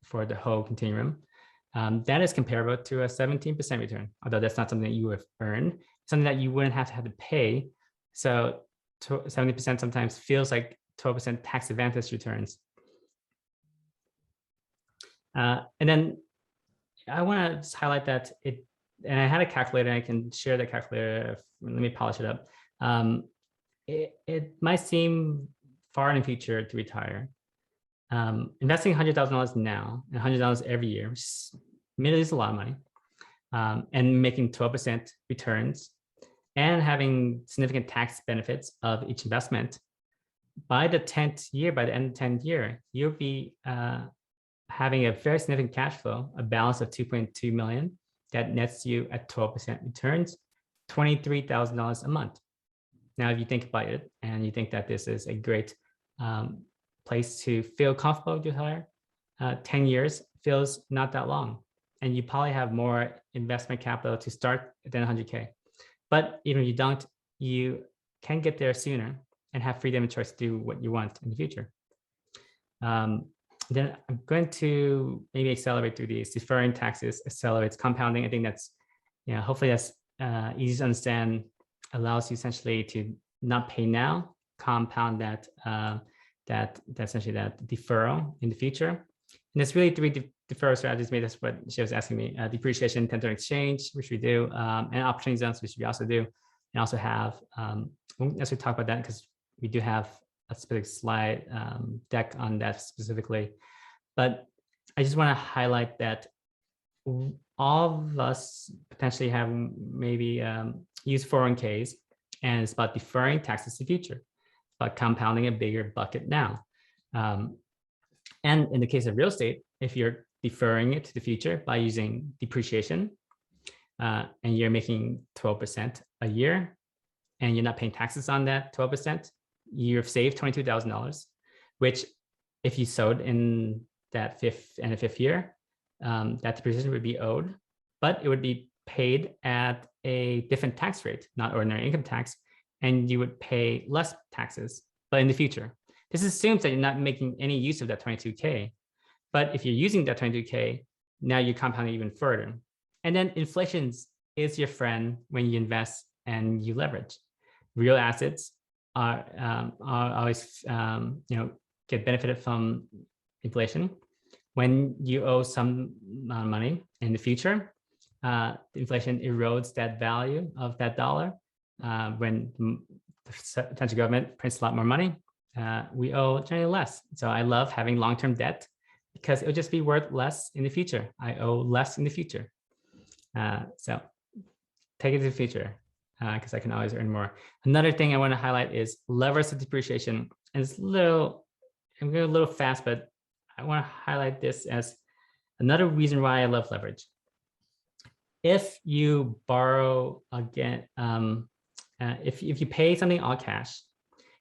for the whole continuum, that is comparable to a 17% return, although that's not something that you would earn, something that you wouldn't have to pay. So 70% sometimes feels like 12% tax advantage returns. And then I want to just highlight that and I had a calculator, I can share the calculator. Let me polish it up. It might seem far in the future to retire. Investing $100,000 now and $100 every year, which admittedly is a lot of money, and making 12% returns and having significant tax benefits of each investment, by the 10th year, by the end of the 10th year, you'll be having a very significant cash flow, a balance of 2.2 million that nets you at 12% returns, $23,000 a month. Now, if you think about it and you think that this is a great place to feel comfortable to retire, 10 years feels not that long. And you probably have more investment capital to start than 100K. But even if you don't, you can get there sooner and have freedom and choice to do what you want in the future. Then I'm going to maybe accelerate through these. Deferring taxes accelerates compounding. I think that's, hopefully that's easy to understand, allows you essentially to not pay now, compound that, essentially that deferral in the future. And there's really three deferral strategies. Maybe that's what she was asking me. Depreciation, 1031 exchange, which we do, and opportunity zones, which we also do, and also have, as we talk about that, because we do have a specific slide deck on that specifically. But I just want to highlight that all of us potentially have maybe used 401ks, and it's about deferring taxes to the future. It's about compounding a bigger bucket now. And in the case of real estate, if you're deferring it to the future by using depreciation, and you're making 12% a year, and you're not paying taxes on that 12%, you've saved $22,000, which if you sold in that fifth year, that depreciation would be owed, but it would be paid at a different tax rate, not ordinary income tax, and you would pay less taxes, but in the future. This assumes that you're not making any use of that 22K, but if you're using that 22K, now you're compounding even further. And then inflation is your friend when you invest and you leverage. Real assets are always get benefited from inflation. When you owe some amount of money in the future, inflation erodes that value of that dollar. When the central government prints a lot more money, we owe generally less. So I love having long-term debt because it'll just be worth less in the future. I owe less in the future. So take it to the future, because I can always earn more. Another thing I want to highlight is levers of depreciation. And it's I'm going a little fast, but I want to highlight this as another reason why I love leverage. If you borrow again, if you pay something all cash,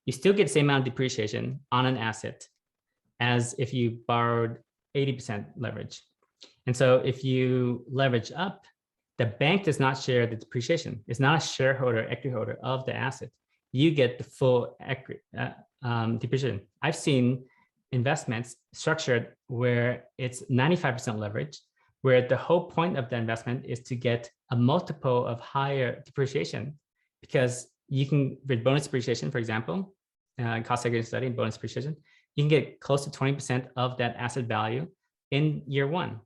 you still get the same amount of depreciation on an asset as if you borrowed 80% leverage. And so if you leverage up, the bank does not share the depreciation. It's not a shareholder, equity holder of the asset. You get the full equity depreciation. I've seen investments structured where it's 95% leverage, where the whole point of the investment is to get a multiple of higher depreciation, because you can, with bonus depreciation, for example, cost segregation study and bonus depreciation, you can get close to 20% of that asset value in year one.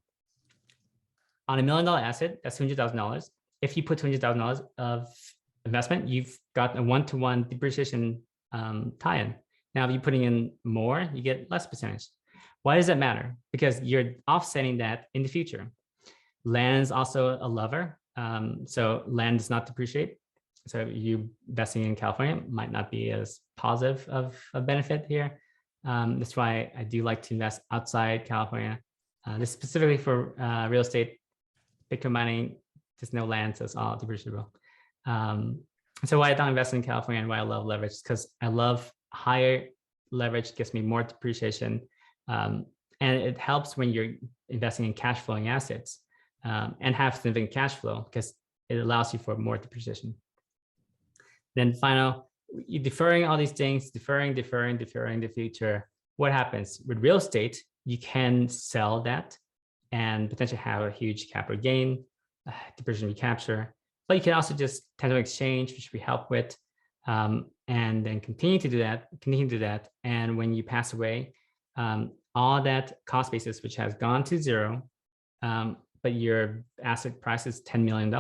On $1 million asset, that's $200,000. If you put $200,000 of investment, you've got a one-to-one depreciation tie-in. Now, if you're putting in more, you get less percentage. Why does that matter? Because you're offsetting that in the future. Land is also a lever. So land does not depreciate. So you investing in California might not be as positive of a benefit here. That's why I do like to invest outside California. This specifically for real estate, Bitcoin mining, there's no land, so it's all depreciable. So why I don't invest in California and why I love leverage, because I love higher leverage, gets me more depreciation. And it helps when you're investing in cash flowing assets and have significant cash flow, because it allows you for more depreciation. Then final, you're deferring all these things, deferring the future. What happens with real estate? You can sell that and potentially have a huge capital gain, depreciation recapture. But you can also just 1031 exchange, which we help with, and then continue to do that. And when you pass away, all that cost basis, which has gone to zero, but your asset price is $10 million,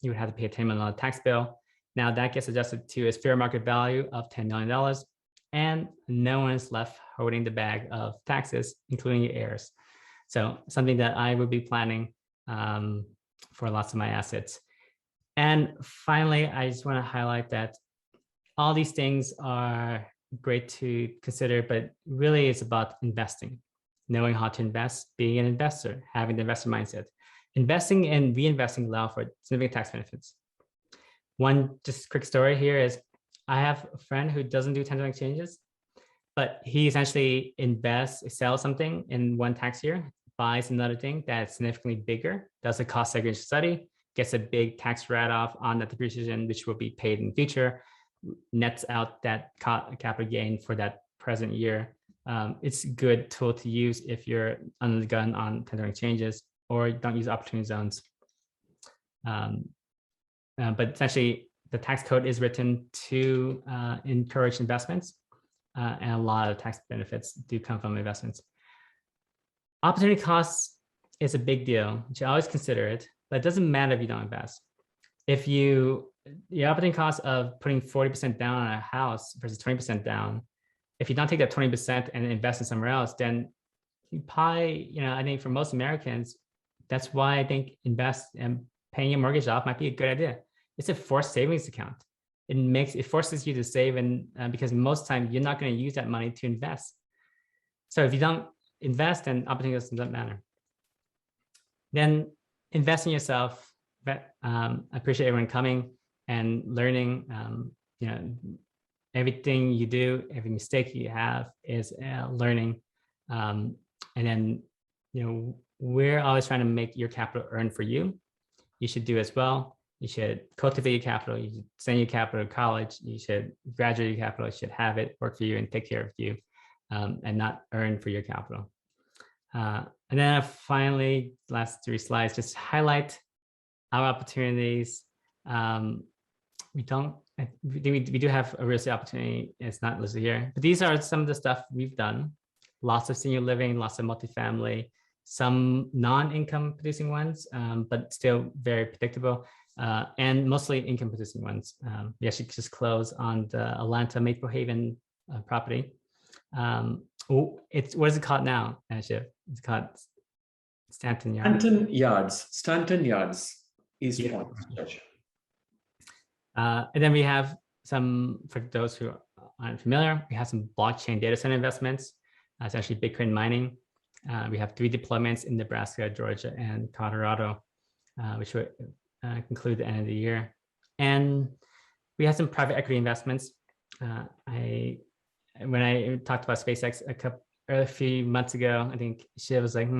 you would have to pay a $10 million tax bill. Now that gets adjusted to its fair market value of $10 million, and no one's left holding the bag of taxes, including your heirs. So something that I would be planning for lots of my assets. And finally, I just want to highlight that all these things are great to consider, but really it's about investing, knowing how to invest, being an investor, having the investor mindset. Investing and reinvesting allow for significant tax benefits. One just quick story here is I have a friend who doesn't do 1099 exchanges, but he essentially invests, sells something in one tax year, buys another thing that's significantly bigger, does a cost segregation study, gets a big tax write-off on that depreciation, which will be paid in the future, nets out that capital gain for that present year. It's a good tool to use if you're under the gun on 1099 exchanges or don't use opportunity zones. But essentially, the tax code is written to encourage investments, and a lot of tax benefits do come from investments. Opportunity costs is a big deal. You should always consider it, but it doesn't matter if you don't invest. If the opportunity cost of putting 40% down on a house versus 20% down, if you don't take that 20% and invest in somewhere else, then you probably, I think for most Americans, that's why I think invest and paying your mortgage off might be a good idea. It's a forced savings account. It forces you to save, and because most time you're not going to use that money to invest. So if you don't invest, then opportunities doesn't matter. Then invest in yourself. I appreciate everyone coming and learning. Everything you do, every mistake you have is learning. And then, we're always trying to make your capital earn for you. You should do as well. You should cultivate your capital. You should send your capital to college. You should graduate your capital. You should have it work for you and take care of you, and not earn for your capital. And then finally, last 3 slides, just highlight our opportunities. We do have a real estate opportunity. It's not listed here, but these are some of the stuff we've done. Lots of senior living, lots of multifamily, some non-income producing ones, but still very predictable, and mostly income producing ones. We actually just closed on the Atlanta Maple Haven property. What is it called now, Shiv? It's called Stanton Yards. Stanton Yards, East Point. And then we have some, for those who aren't familiar, we have some blockchain data center investments. It's actually Bitcoin mining. We have 3 deployments in Nebraska, Georgia, and Colorado, which will conclude the end of the year. And we have some private equity investments. When I talked about Spacex a few months ago, I think Shiv was like,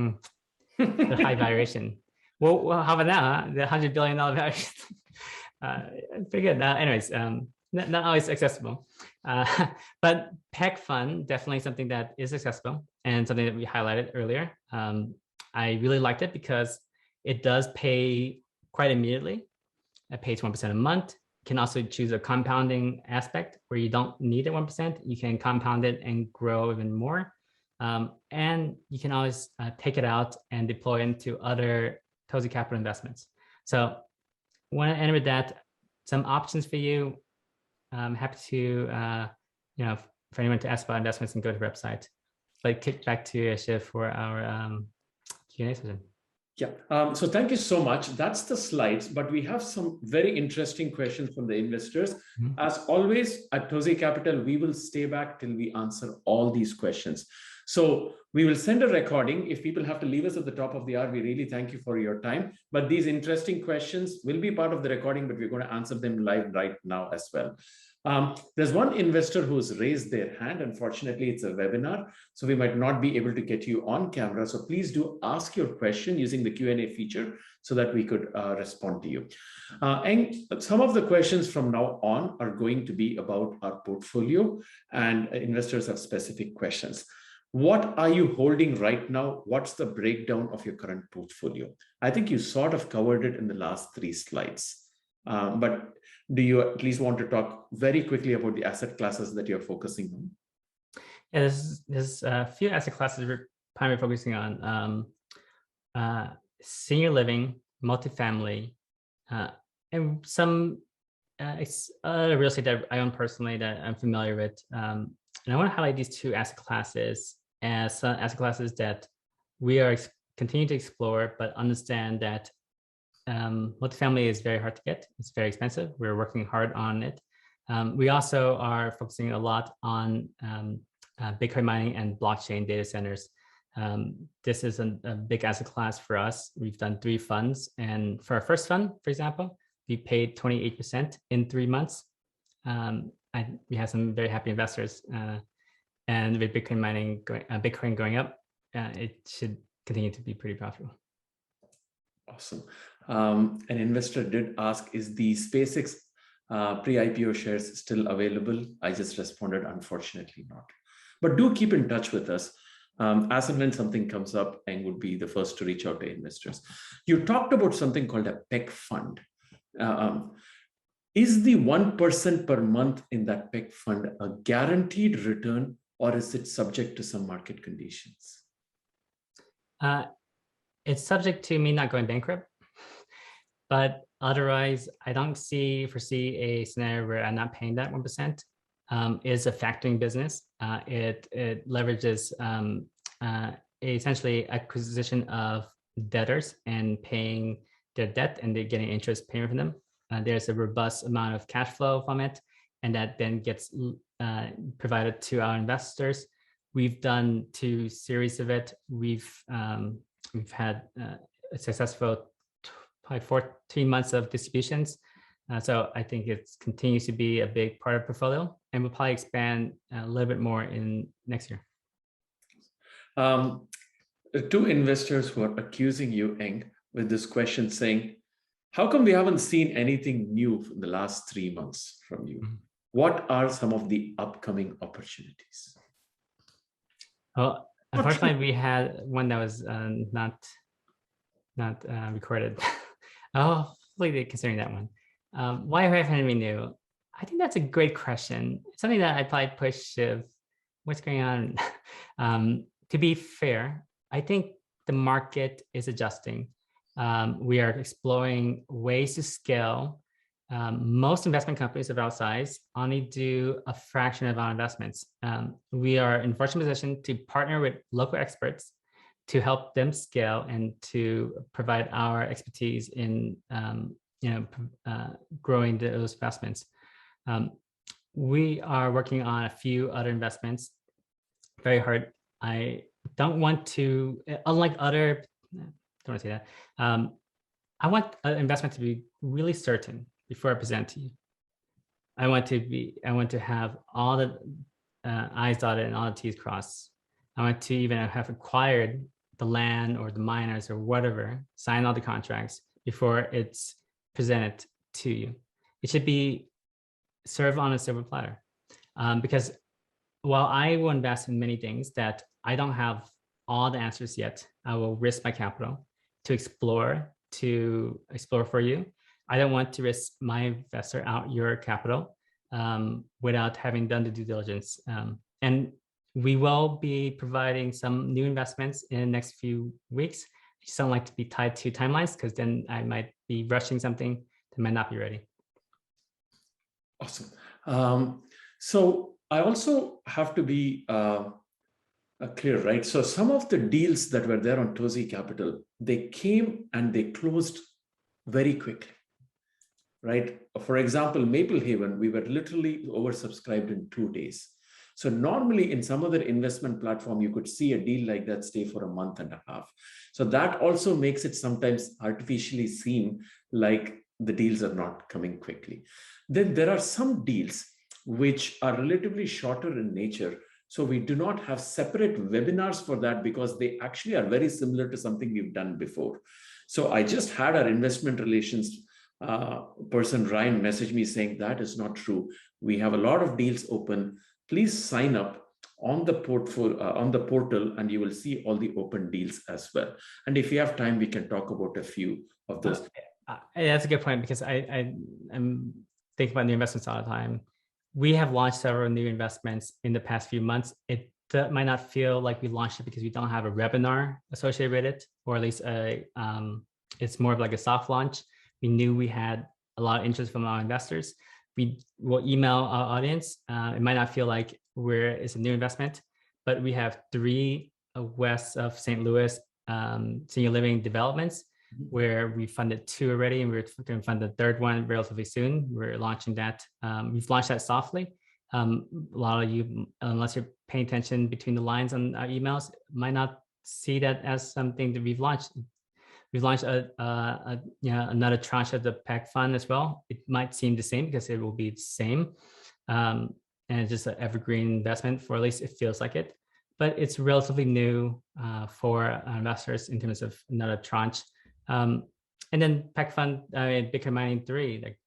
the high valuation. Well, how about now? The $100 billion valuation. Pretty good. Anyways, not always accessible. But PEC fund, definitely something that is accessible and something that we highlighted earlier. I really liked it because it does pay quite immediately. It pays 1% a month. You can also choose a compounding aspect where you don't need it 1%. You can compound it and grow even more. And you can always take it out and deploy into other Toasty Capital investments. So I want to end with that. Some options for you. I'm happy to, for anyone to ask about investments and go to the website. But kick back to Shiv for our Q&A session. Yeah, so thank you so much. That's the slides, but we have some very interesting questions from the investors. Mm-hmm. As always, at Toasty Capital, we will stay back till we answer all these questions. So we will send a recording. If people have to leave us at the top of the hour, we really thank you for your time. But these interesting questions will be part of the recording, but we're going to answer them live right now as well. There's one investor who's raised their hand. Unfortunately, it's a webinar, so we might not be able to get you on camera. So please do ask your question using the Q&A feature so that we could respond to you. And some of the questions from now on are going to be about our portfolio, and investors have specific questions. What are you holding right now? What's the breakdown of your current portfolio? I think you sort of covered it in the last 3 slides. But do you at least want to talk very quickly about the asset classes that you're focusing on? Yeah, there's a few asset classes we're primarily focusing on senior living, multifamily, and some real estate that I own personally that I'm familiar with. And I want to highlight these two asset classes as asset classes that we are continuing to explore, but understand that multifamily is very hard to get. It's very expensive. We're working hard on it. We also are focusing a lot on Bitcoin mining and blockchain data centers. This is a big asset class for us. We've done 3 funds. And for our first fund, for example, we paid 28% in 3 months. We have some very happy investors. And with Bitcoin mining, Bitcoin going up, it should continue to be pretty profitable. Awesome. An investor did ask, is the Spacex pre-IPO shares still available? I just responded, unfortunately not. But do keep in touch with us. As and when something comes up, and would be the first to reach out to investors. You talked about something called a PEC fund. Is the 1% per month in that PEC fund a guaranteed return, or is it subject to some market conditions? It's subject to me not going bankrupt, but otherwise, I don't foresee a scenario where I'm not paying that 1%. Is a factoring business. It leverages essentially acquisition of debtors and paying their debt, and they're getting interest payment from them. There's a robust amount of cash flow from it, and that then gets provided to our investors. We've done 2 series of it. We've had a successful probably 14 months of distributions. So I think it continues to be a big part of the portfolio, and we'll probably expand a little bit more in next year. 2 investors who are accusing you, Eng, with this question saying, how come we haven't seen anything new in the last 3 months from you? Mm-hmm. What are some of the upcoming opportunities? Well, unfortunately, we had one that was not recorded. Hopefully they're considering that one. Why haven't we new? I think that's a great question. It's something that I'd probably push Shiv. What's going on? To be fair, I think the market is adjusting. We are exploring ways to scale. Most investment companies of our size only do a fraction of our investments. We are in a fortunate position to partner with local experts to help them scale and to provide our expertise in growing those investments. We are working on a few other investments very hard. I don't want to, unlike other, don't want to say that. I want an investment to be really certain before I present to you. I want to have all the I's dotted and all the T's crossed. I want to even have acquired the land or the miners or whatever, sign all the contracts before it's presented to you. It should be served on a silver platter. Because while I will invest in many things that I don't have all the answers yet, I will risk my capital to explore for you. I don't want to risk my investor out your capital without having done the due diligence. And we will be providing some new investments in the next few weeks. I just don't like to be tied to timelines, because then I might be rushing something that might not be ready. Awesome. So I also have to be clear, right? So some of the deals that were there on Toasty Capital, they came and they closed very quickly, right? For example, Maple Haven, we were literally oversubscribed in 2 days. So normally in some other investment platform, you could see a deal like that stay for a month and a half. So that also makes it sometimes artificially seem like the deals are not coming quickly. Then there are some deals which are relatively shorter in nature. So we do not have separate webinars for that, because they actually are very similar to something we've done before. So I just had our investment relations person, Ryan, message me saying that is not true. We have a lot of deals open. Please sign up on the portal, and you will see all the open deals as well. And if you have time, we can talk about a few of those. That's a good point, because I'm thinking about new investments all the time. We have launched several new investments in the past few months. It that might not feel like we launched it because we don't have a webinar associated with it, or at least it's more of like a soft launch. We knew we had a lot of interest from our investors. We will email our audience. It might not feel like it's a new investment, but we have 3 west of St. Louis senior living developments where we funded 2 already, and we're going to fund the 3rd one relatively soon. We're launching that. We've launched that softly. A lot of you, unless you're paying attention between the lines on our emails, might not see that as something that we've launched. We've launched another tranche of the PEC fund as well. It might seem the same because it will be the same, and it's just an evergreen investment, for at least it feels like it. But it's relatively new for investors in terms of another tranche. And then PEC fund, Bitcoin mining 3, like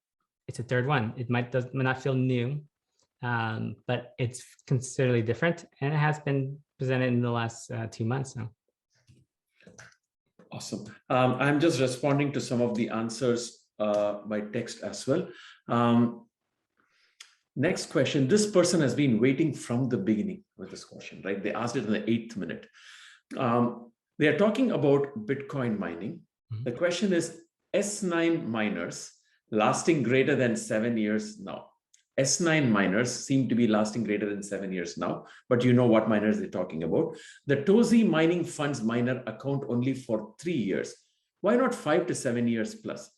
it's a 3rd one. It might not feel new, but it's considerably different, and it has been presented in the last 2 months now. Awesome. I'm just responding to some of the answers by text as well. Next question. This person has been waiting from the beginning with this question, right? They asked it in the 8th minute. They are talking about Bitcoin mining. Mm-hmm. The question is S9 miners lasting greater than 7 years now. S9 miners seem to be lasting greater than 7 years now, but you know what miners they're talking about. The Toasty mining funds miner account only for 3 years. Why not 5 to 7 years plus?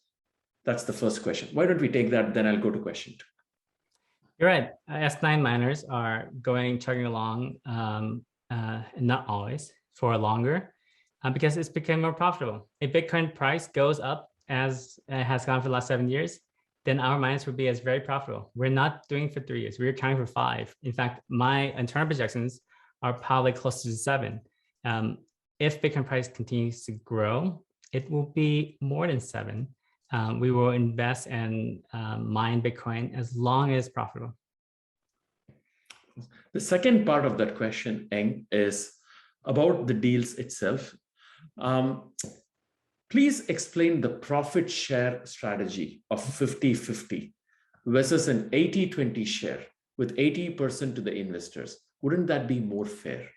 That's the first question. Why don't we take that? Then I'll go to question 2. You're right. S9 miners are chugging along, not always, for longer, because it's becoming more profitable. If Bitcoin price goes up as it has gone for the last 7 years, then our miners would be as very profitable. We're not doing for 3 years. We're counting for 5. In fact, my internal projections are probably closer to 7. If Bitcoin price continues to grow, it will be more than 7. We will invest and mine Bitcoin as long as profitable. The second part of that question, Eng, is about the deals itself. Please explain the profit share strategy of 50-50 versus an 80-20 share with 80% to the investors. Wouldn't that be more fair?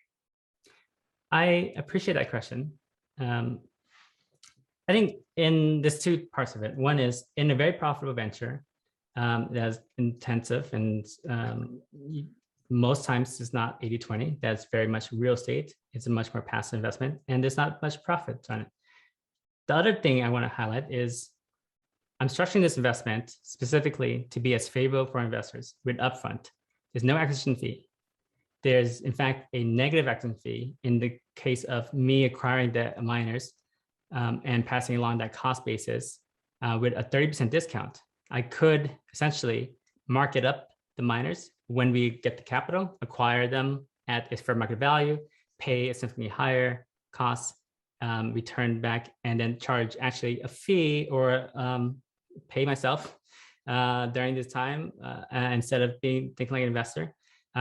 I appreciate that question. I think there's 2 parts of it. One is in a very profitable venture that's intensive and most times it's not 80-20. That's very much real estate. It's a much more passive investment and there's not much profit on it. The other thing I want to highlight is I'm structuring this investment specifically to be as favorable for investors with upfront. There's no acquisition fee. There's, in fact, a negative acquisition fee in the case of me acquiring the miners and passing along that cost basis with a 30% discount. I could essentially market up the miners when we get the capital, acquire them at a fair market value, pay a significantly higher cost, return back, and then charge actually a fee or pay myself during this time instead of thinking like an investor.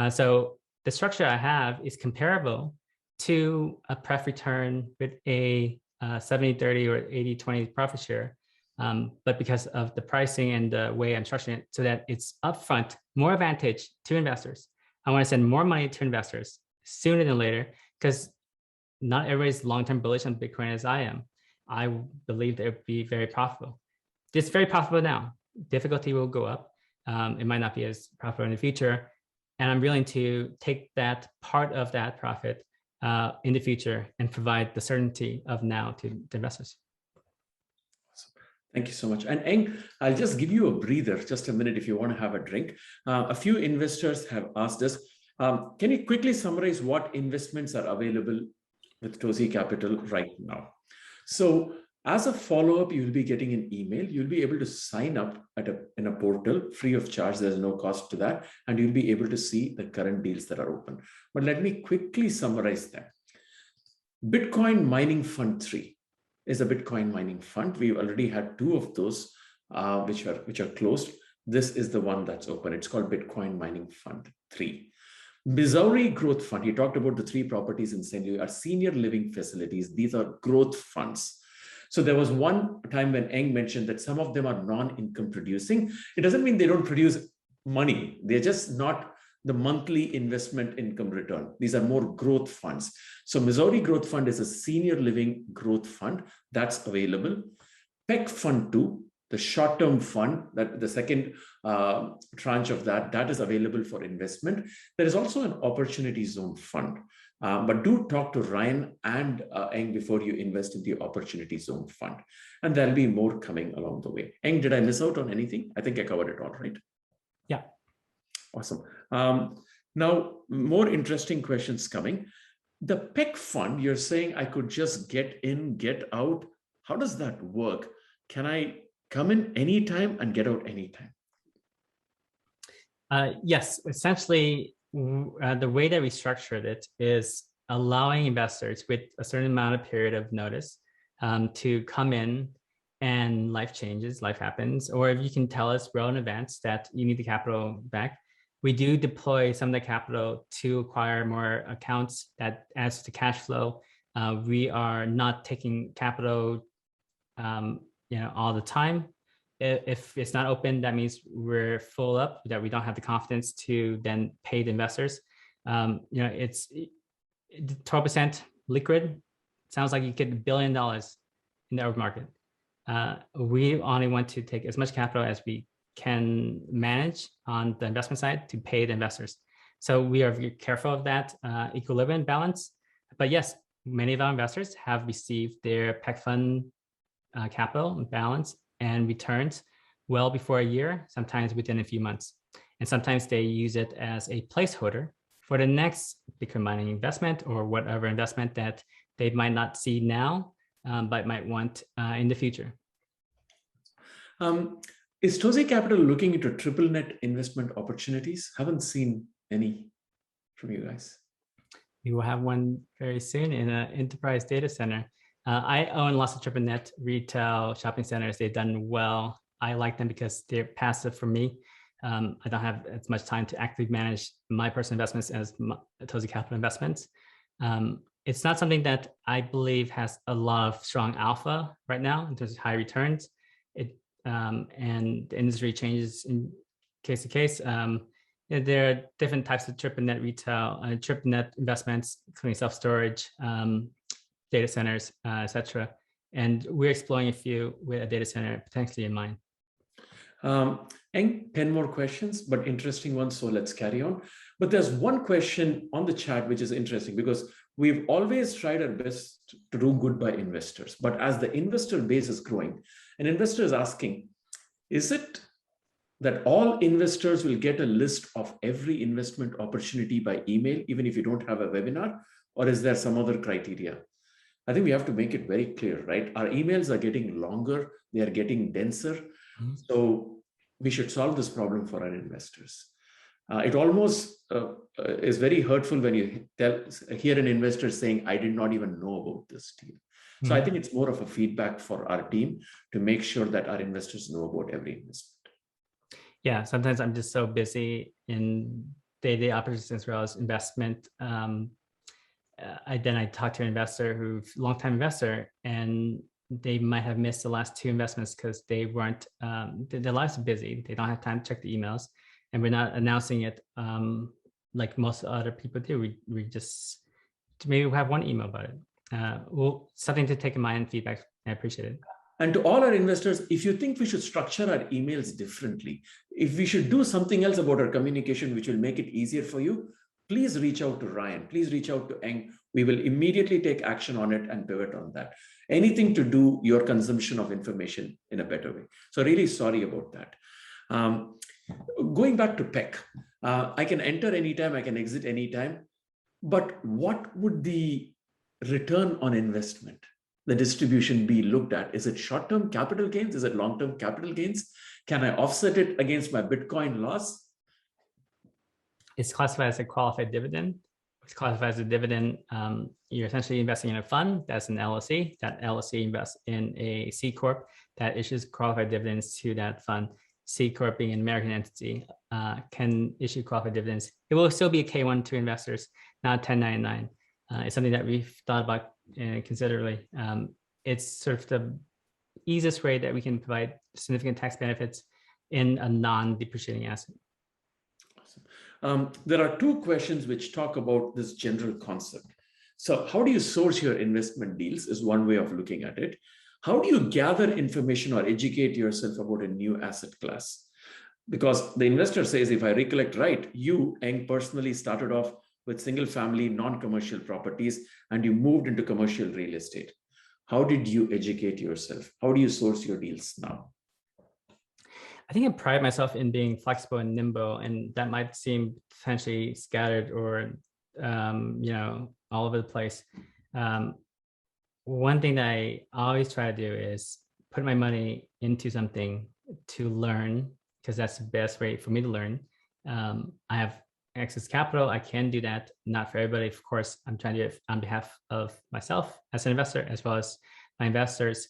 So the structure I have is comparable to a pref return with a 70-30 or 80-20 profit share. But because of the pricing and the way I'm structuring it so that it's upfront, more advantage to investors. I want to send more money to investors sooner than later because not everybody's long-term bullish on Bitcoin as I am. I believe that it would be very profitable. It's very profitable now. Difficulty will go up. It might not be as profitable in the future. And I'm willing to take that part of that profit in the future and provide the certainty of now to investors. Thank you so much. And Eng, I'll just give you a breather, just a minute if you want to have a drink. A few investors have asked us, can you quickly summarize what investments are available with Toasty Capital right now? So as a follow-up, you'll be getting an email. You'll be able to sign up in a portal free of charge. There's no cost to that. And you'll be able to see the current deals that are open. But let me quickly summarize them. Bitcoin Mining Fund 3 is a Bitcoin mining fund. We've already had 2 of those which are closed. This is the one that's open. It's called Bitcoin Mining Fund 3. Missouri Growth Fund. You talked about the 3 properties in St. Louis are senior living facilities. These are growth funds. So there was one time when Eng mentioned that some of them are non-income producing. It doesn't mean they don't produce money. They're just not the monthly investment income return. These are more growth funds. So Missouri Growth Fund is a senior living growth fund that's available. PEC Fund 2, the short-term fund, that the second tranche of that is available for investment. There is also an opportunity zone fund. But do talk to Ryan and Eng before you invest in the opportunity zone fund. And there'll be more coming along the way. Eng, did I miss out on anything? I think I covered it all, right? Yeah. Awesome. Now, more interesting questions coming. The PEC fund, you're saying I could just get in, get out. How does that work? Can I come in anytime and get out anytime? Yes, essentially, the way that we structured it is allowing investors with a certain amount of period of notice to come in, and life changes, life happens, or if you can tell us well in advance that you need the capital back, we do deploy some of the capital to acquire more accounts that adds to cash flow. We are not taking capital all the time. If it's not open, that means we're full up, that we don't have the confidence to then pay the investors. It's 12% liquid. Sounds like you get $1 billion in the open market. We only want to take as much capital as we can manage on the investment side to pay the investors. So we are very careful of that equilibrium balance. But yes, many of our investors have received their PEC fund capital balance and returns well before a year, sometimes within a few months. And sometimes they use it as a placeholder for the next Bitcoin mining investment or whatever investment that they might not see now, but might want in the future. Is Toasty Capital looking into triple net investment opportunities? Haven't seen any from you guys. We will have one very soon in an enterprise data center. I own lots of triple net retail shopping centers. They've done well. I like them because they're passive for me. I don't have as much time to actively manage my personal investments as Toasty Capital investments. It's not something that I believe has a lot of strong alpha right now in terms of high returns. And the industry changes in case to case. There are different types of triple net retail, triple net investments, including self-storage, data centers, etc. And we're exploring a few with a data center potentially in mind. And 10 more questions, but interesting ones, so let's carry on. But there's one question on the chat which is interesting because we've always tried our best to do good by investors. But as the investor base is growing, an investor is asking, is it that all investors will get a list of every investment opportunity by email, even if you don't have a webinar, or is there some other criteria? I think we have to make it very clear, right? Our emails are getting longer, they are getting denser. Mm-hmm. So we should solve this problem for our investors. It almost is very hurtful when you hear an investor saying, I did not even know about this deal. Mm-hmm. So I think it's more of a feedback for our team to make sure that our investors know about every investment. Yeah, sometimes I'm just so busy in day-to-day operations as well as investment. I talk to an investor who's a long-time investor, and they might have missed the last 2 investments because they weren't, their lives are busy. They don't have time to check the emails, and we're not announcing it like most other people do. We just, maybe we'll have one email about it. Something to take in mind, feedback. I appreciate it. And to all our investors, if you think we should structure our emails differently, if we should do something else about our communication, which will make it easier for you, please reach out to Ryan. Please reach out to Eng. We will immediately take action on it and pivot on that. Anything to do your consumption of information in a better way. So really sorry about that. Going back to PEC, I can enter anytime, I can exit anytime. But what would the return on investment, the distribution be looked at? Is it short-term capital gains? Is it long-term capital gains? Can I offset it against my Bitcoin loss? It's classified as a qualified dividend. It's classified as a dividend. You're essentially investing in a fund that's an LLC. That LLC invests in a C Corp that issues qualified dividends to that fund. C Corp, being an American entity, can issue qualified dividends. It will still be a K-1 to investors, not 1099. It's something that we've thought about considerably. It's sort of the easiest way that we can provide significant tax benefits in a non-depreciating asset. There are two questions which talk about this general concept. So how do you source your investment deals is one way of looking at it. How do you gather information or educate yourself about a new asset class? Because the investor says, if I recollect right, you, Eng, personally started off with single family, non-commercial properties, and you moved into commercial real estate. How did you educate yourself? How do you source your deals now? I think I pride myself in being flexible and nimble, and that might seem potentially scattered or, all over the place. One thing that I always try to do is put my money into something to learn, because that's the best way for me to learn. I have access capital. I can do that. Not for everybody. Of course, I'm trying to do it on behalf of myself as an investor, as well as my investors,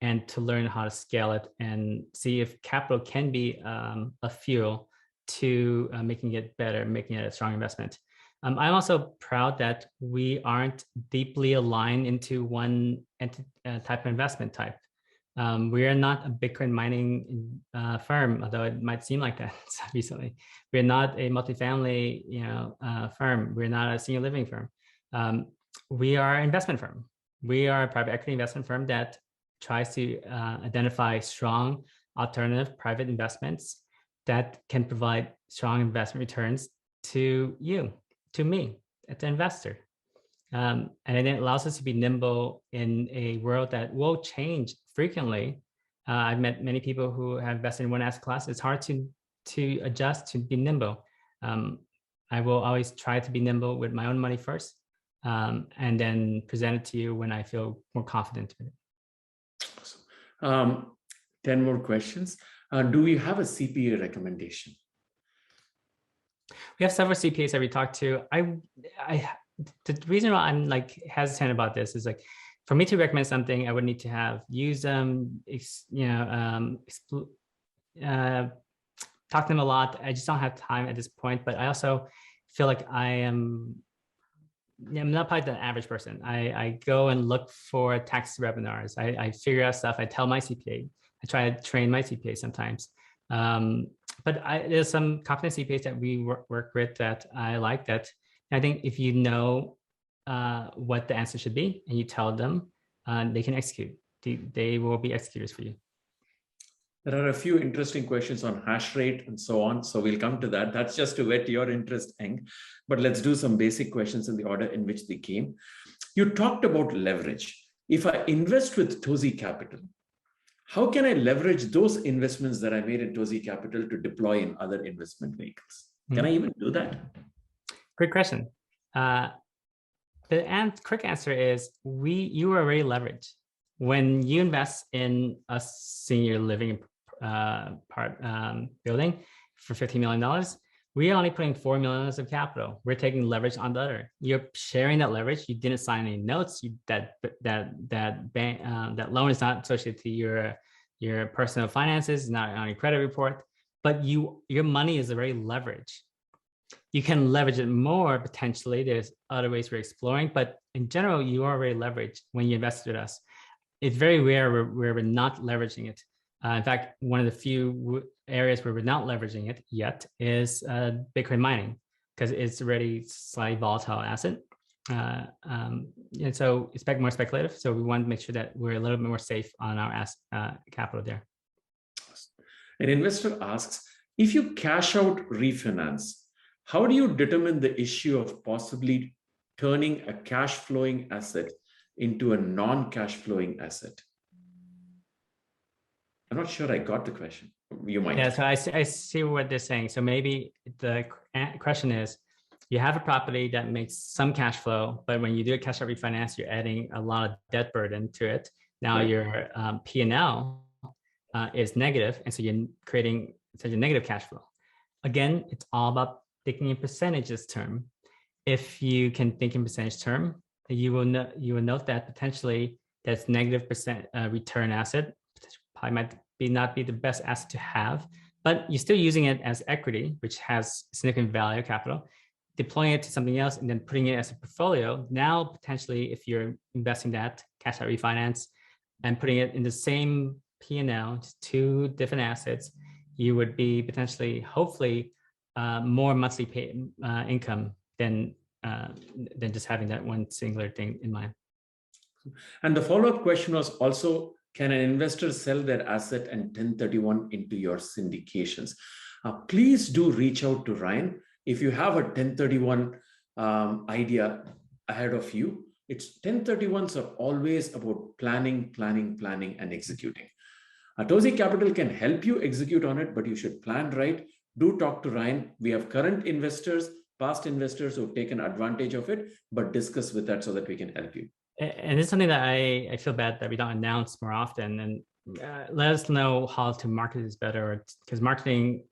and to learn how to scale it and see if capital can be a fuel to making it better, making it a strong investment. I'm also proud that we aren't deeply aligned into one type of investment type. We are not a Bitcoin mining firm, although it might seem like that recently. We're not a multifamily, firm. We're not a senior living firm. We are an investment firm. We are a private equity investment firm that tries to identify strong alternative private investments that can provide strong investment returns to you, to me, as an investor. And it allows us to be nimble in a world that will change frequently. I've met many people who have invested in one asset class. It's hard to adjust, to be nimble. I will always try to be nimble with my own money first, and then present it to you when I feel more confident with it. Awesome. 10 more questions. Do we have a CPA recommendation? We have several CPAs that we talk to. The reason why I'm hesitant about this is for me to recommend something, I would need to have used them, talk to them a lot. I just don't have time at this point, but I also feel like I'm not probably the average person. I go and look for tax webinars. I figure out stuff. I tell my CPA. I try to train my CPA sometimes. But there's some competent CPAs that we work with that I like, that I think if you know what the answer should be and you tell them, they can execute. They will be executors for you. There are a few interesting questions on hash rate and so on. So we'll come to that. That's just to whet your interest, Eng. But let's do some basic questions in the order in which they came. You talked about leverage. If I invest with Toasty Capital, how can I leverage those investments that I made in Toasty Capital to deploy in other investment vehicles? Can I even do that? Great question. The quick answer is you are already leveraged. When you invest in a senior living building for $15 million, we are only putting $4 million of capital. We're taking leverage on the other. You're sharing that leverage. You didn't sign any notes. That loan is not associated to your personal finances. It's not on your credit report. But your money is already leveraged. You can leverage it more potentially. There's other ways we're exploring, but in general, you are already leveraged when you invest with us. It's very rare where we're not leveraging it. In fact, one of the few areas where we're not leveraging it yet is Bitcoin mining, because it's already slightly volatile asset. And so it's more speculative. So we want to make sure that we're a little bit more safe on our capital there. An investor asks, if you cash out refinance, how do you determine the issue of possibly turning a cash flowing asset into a non-cash flowing asset? I'm not sure I got the question. You might. Yeah, so I see what they're saying. So maybe the question is, you have a property that makes some cash flow, but when you do a cash out refinance, you're adding a lot of debt burden to it. Now your P&L is negative, and so you're creating such a negative cash flow. Again, it's all about thinking in percentages term. If you can think in percentage term, you will note that potentially that's negative percent return asset probably might not be the best asset to have, but you're still using it as equity, which has significant value capital, deploying it to something else and then putting it as a portfolio. Now, potentially, if you're investing that cash out refinance and putting it in the same P&L, just two different assets, you would be potentially, hopefully, more monthly pay, income than just having that one singular thing in mind. And the follow-up question was also, can an investor sell their asset and 1031 into your syndications? Please do reach out to Ryan. If you have a 1031 idea ahead of you, 1031s are always about planning, and executing. Toasty Capital can help you execute on it, but you should plan right. Do talk to Ryan. We have current investors, past investors who've taken advantage of it, but discuss with that so that we can help you. And it's something that I feel bad that we don't announce more often. And let us know how to market this better, because marketing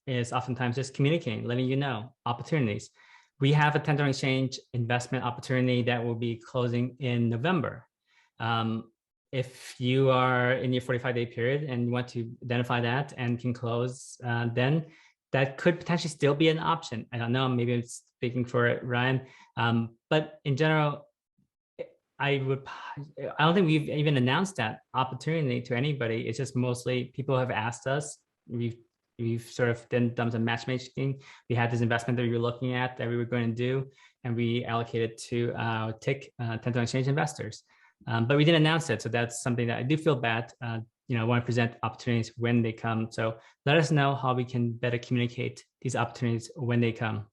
is oftentimes just communicating, letting you know opportunities. We have a tender exchange investment opportunity that will be closing in November. If you are in your 45-day period and you want to identify that and can close, then that could potentially still be an option. I don't know, maybe I'm speaking for Ryan, but in general, I don't think we've even announced that opportunity to anybody. It's just mostly people have asked us. We've sort of done some matchmaking. We had this investment that we were looking at that we were going to do, and we allocated to our TIC, Tender Exchange investors. But we didn't announce it, so that's something that I do feel bad. I want to present opportunities when they come. So let us know how we can better communicate these opportunities when they come.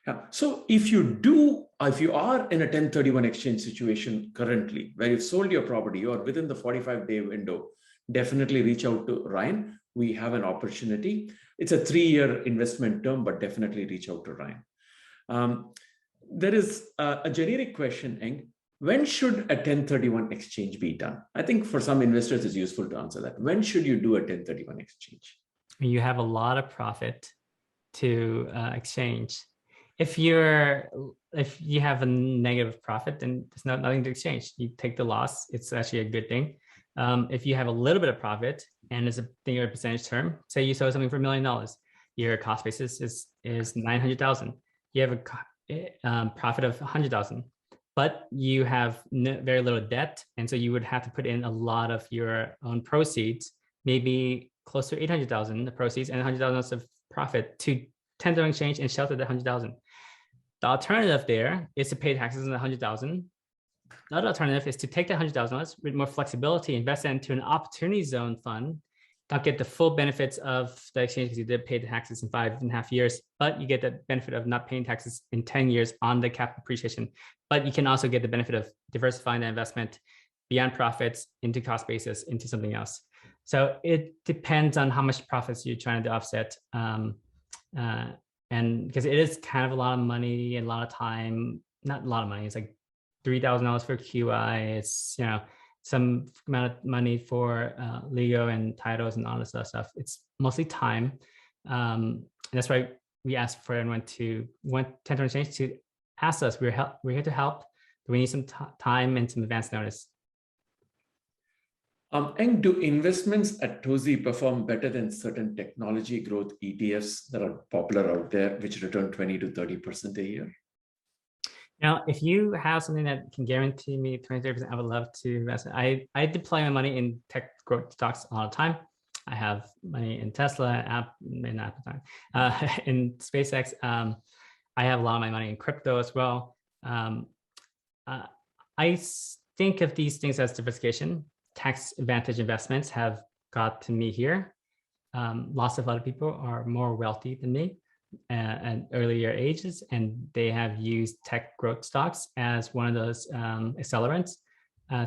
Yeah. So if you are in a 1031 exchange situation currently, where you've sold your property or within the 45-day window, definitely reach out to Ryan. We have an opportunity. It's a 3-year investment term, but definitely reach out to Ryan. There is a generic question, Eng. When should a 1031 exchange be done? I think for some investors, it's useful to answer that. When should you do a 1031 exchange? You have a lot of profit to exchange. If you have a negative profit, then there's nothing to exchange. You take the loss. It's actually a good thing. If you have a little bit of profit and it's a thing or a percentage term, say you sold something for $1 million, your cost basis is 900,000. You have a profit of 100,000, but you have very little debt, and so you would have to put in a lot of your own proceeds, maybe close to 800,000 the proceeds and 100,000 of profit to tender exchange and shelter the 100,000. The alternative there is to pay taxes on the 100,000. The other alternative is to take the 100,000 with more flexibility, invest it into an opportunity zone fund. Don't get the full benefits of the exchange because you did pay the taxes in 5.5 years, but you get the benefit of not paying taxes in 10 years on the capital appreciation. But you can also get the benefit of diversifying the investment beyond profits into cost basis into something else. So it depends on how much profits you're trying to offset. And because it is kind of a lot of money and a lot of time, not a lot of money, it's like $3,000 for QI. It's, some amount of money for legal and titles and all this other stuff. It's mostly time. And that's why we ask for everyone to want tender exchange to ask us. We're here to help. But we need some time and some advance notice. And do investments at Toasty perform better than certain technology growth ETFs that are popular out there, which return 20 to 30% a year? Now, if you have something that can guarantee me 20-30%, I would love to invest. I deploy my money in tech growth stocks all the time. I have money in Tesla, in SpaceX. I have a lot of my money in crypto as well. I think of these things as diversification. Tax advantage investments have got to me here. Lots of other people are more wealthy than me at earlier ages, and they have used tech growth stocks as one of those accelerants.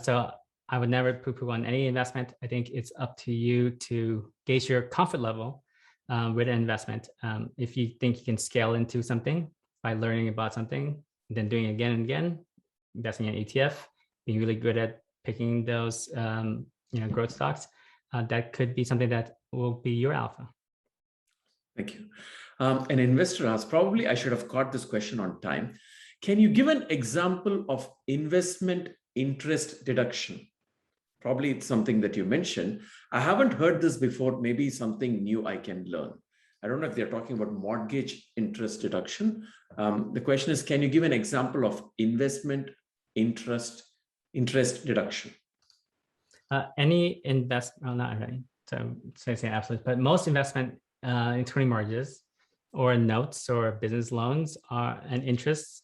So I would never poo-poo on any investment. I think it's up to you to gauge your comfort level with an investment. If you think you can scale into something by learning about something, then doing it again and again, investing in ETF, being really good at picking those growth stocks, that could be something that will be your alpha. Thank you. An investor asked, probably I should have caught this question on time. Can you give an example of investment interest deduction? Probably it's something that you mentioned. I haven't heard this before. Maybe something new I can learn. I don't know if they're talking about mortgage interest deduction. The question is, can you give an example of investment interest deduction? Any investment, well, not really. So say absolute, but most investment, including mortgages, or notes or business loans are and interest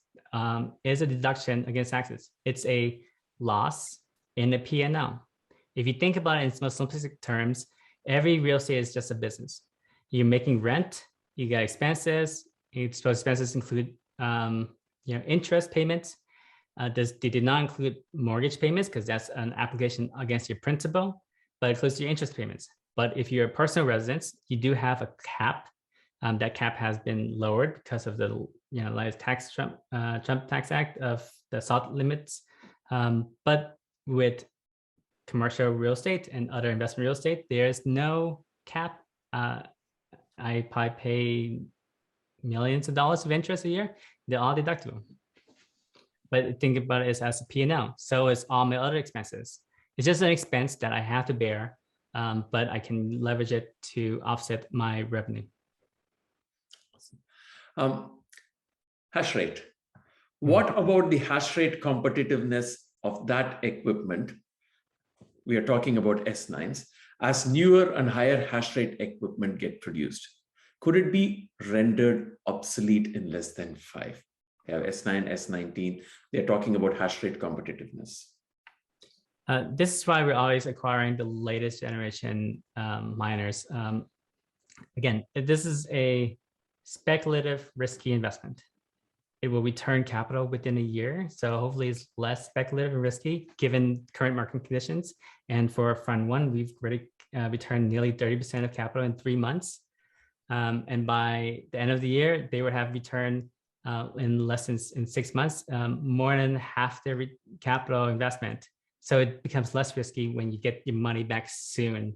is a deduction against taxes. It's a loss in the P&L. If you think about it in its most simplistic terms, every real estate is just a business. You're making rent, you got expenses. Expenses include interest payments. They did not include mortgage payments because that's an application against your principal, but it includes your interest payments. But if you're a personal residence, you do have a cap. That cap has been lowered because of the latest Trump Tax Act of the SALT limits. But with commercial real estate and other investment real estate, there's no cap. I probably pay millions of dollars of interest a year. They're all deductible. But think about it as a P&L. So is all my other expenses. It's just an expense that I have to bear, but I can leverage it to offset my revenue. Hash rate. What about the hash rate competitiveness of that equipment? We are talking about S9s as newer and higher hash rate equipment get produced. Could it be rendered obsolete in less than 5? They have S9, S19. They're talking about hash rate competitiveness. This is why we're always acquiring the latest generation miners. Again, this is a speculative, risky investment. It will return capital within a year. So hopefully it's less speculative and risky given current market conditions. And for Fund 1, we've already returned nearly 30% of capital in 3 months. And by the end of the year, they would have returned in less than 6 months, more than half their capital investment. So it becomes less risky when you get your money back soon.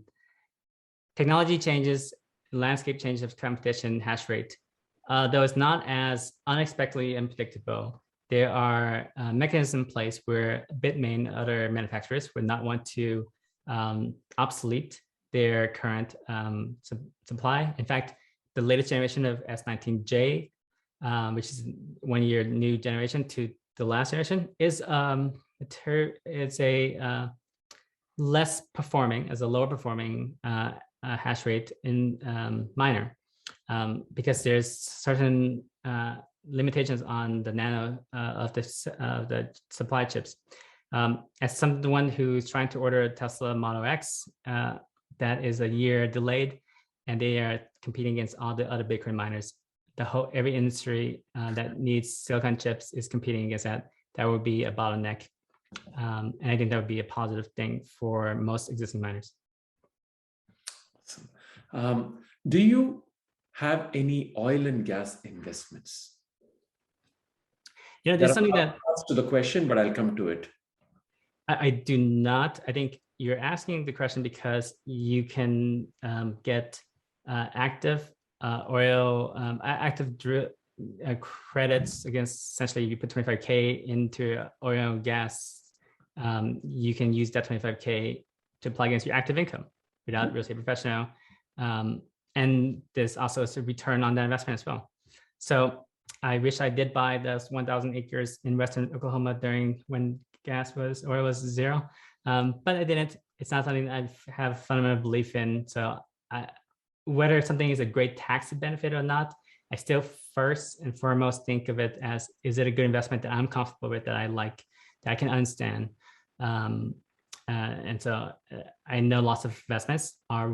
Technology changes, landscape changes of competition, hash rate. Though it's not as unexpectedly unpredictable, there are mechanisms in place where Bitmain and other manufacturers would not want to obsolete their current supply. In fact, the latest generation of S19J, which is 1 year new generation to the last generation, is it's a less performing, as a lower performing hash rate in miner. Because there's certain limitations on the nano of the supply chips. As someone who's trying to order a Tesla Model X, that is a year delayed, and they are competing against all the other Bitcoin miners. Every industry that needs silicon chips is competing against that. That would be a bottleneck, and I think that would be a positive thing for most existing miners. Awesome. Do you have any oil and gas investments? There's something that to the question, but I'll come to it. I do not. I think you're asking the question because you can get active oil, active credits against, essentially you put 25K into oil and gas. You can use that 25K to apply against your active income without real estate professional. And there's also a return on that investment as well. So I wish I did buy those 1,000 acres in Western Oklahoma during when oil was zero, but I didn't. It's not something I have fundamental belief in. So whether something is a great tax benefit or not, I still first and foremost think of it as, is it a good investment that I'm comfortable with, that I like, that I can understand? And so I know lots of investments are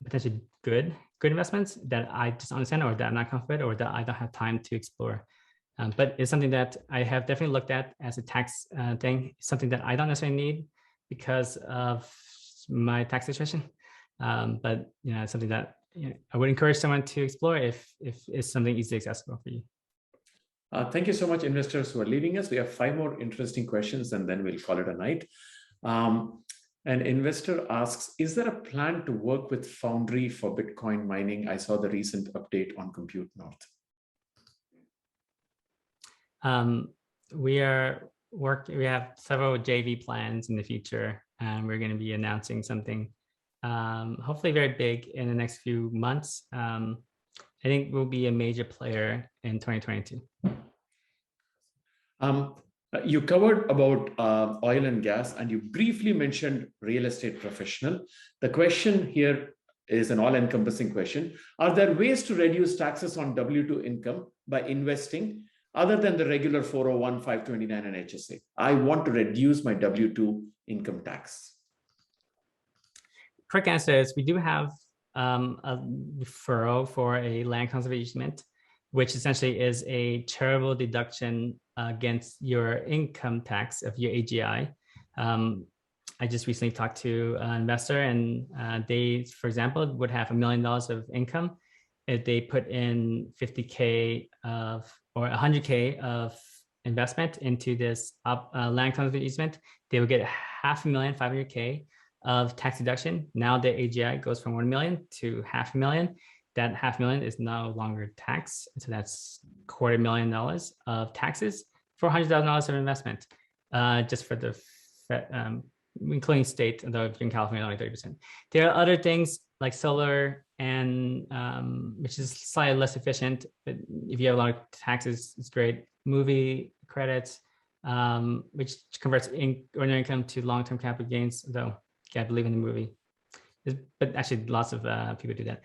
potentially good investments that I just understand, or that I'm not comfortable with, or that I don't have time to explore. But it's something that I have definitely looked at as a tax thing. It's something that I don't necessarily need because of my tax situation. But it's something that I would encourage someone to explore if it's something easily accessible for you. Thank you so much, investors who are leaving us. We have 5 more interesting questions, and then we'll call it a night. An investor asks, is there a plan to work with Foundry for Bitcoin mining? I saw the recent update on Compute North. We have several JV plans in the future, and we're going to be announcing something hopefully very big in the next few months. I think we'll be a major player in 2022. You covered about oil and gas, and you briefly mentioned real estate professional. The question here is an all-encompassing question. Are there ways to reduce taxes on W-2 income by investing other than the regular 401, 529, and HSA? I want to reduce my W-2 income tax. Quick answer is we do have a referral for a land conservation easement, which essentially is a charitable deduction against your income tax of your AGI. I just recently talked to an investor, and they, for example, would have $1 million of income. If they put in 50K of or 100K of investment into this land conservation easement, they would get $500,000, 500K of tax deduction. Now the AGI goes from 1 million to $500,000. That $500,000 is no longer taxed, so that's $250,000 of taxes for $100,000 of investment, just for the including state, though in California only 30%. There are other things like solar and which is slightly less efficient, but if you have a lot of taxes, it's great. Movie credits, which converts ordinary income to long-term capital gains, though I believe in the movie. But actually lots of people do that.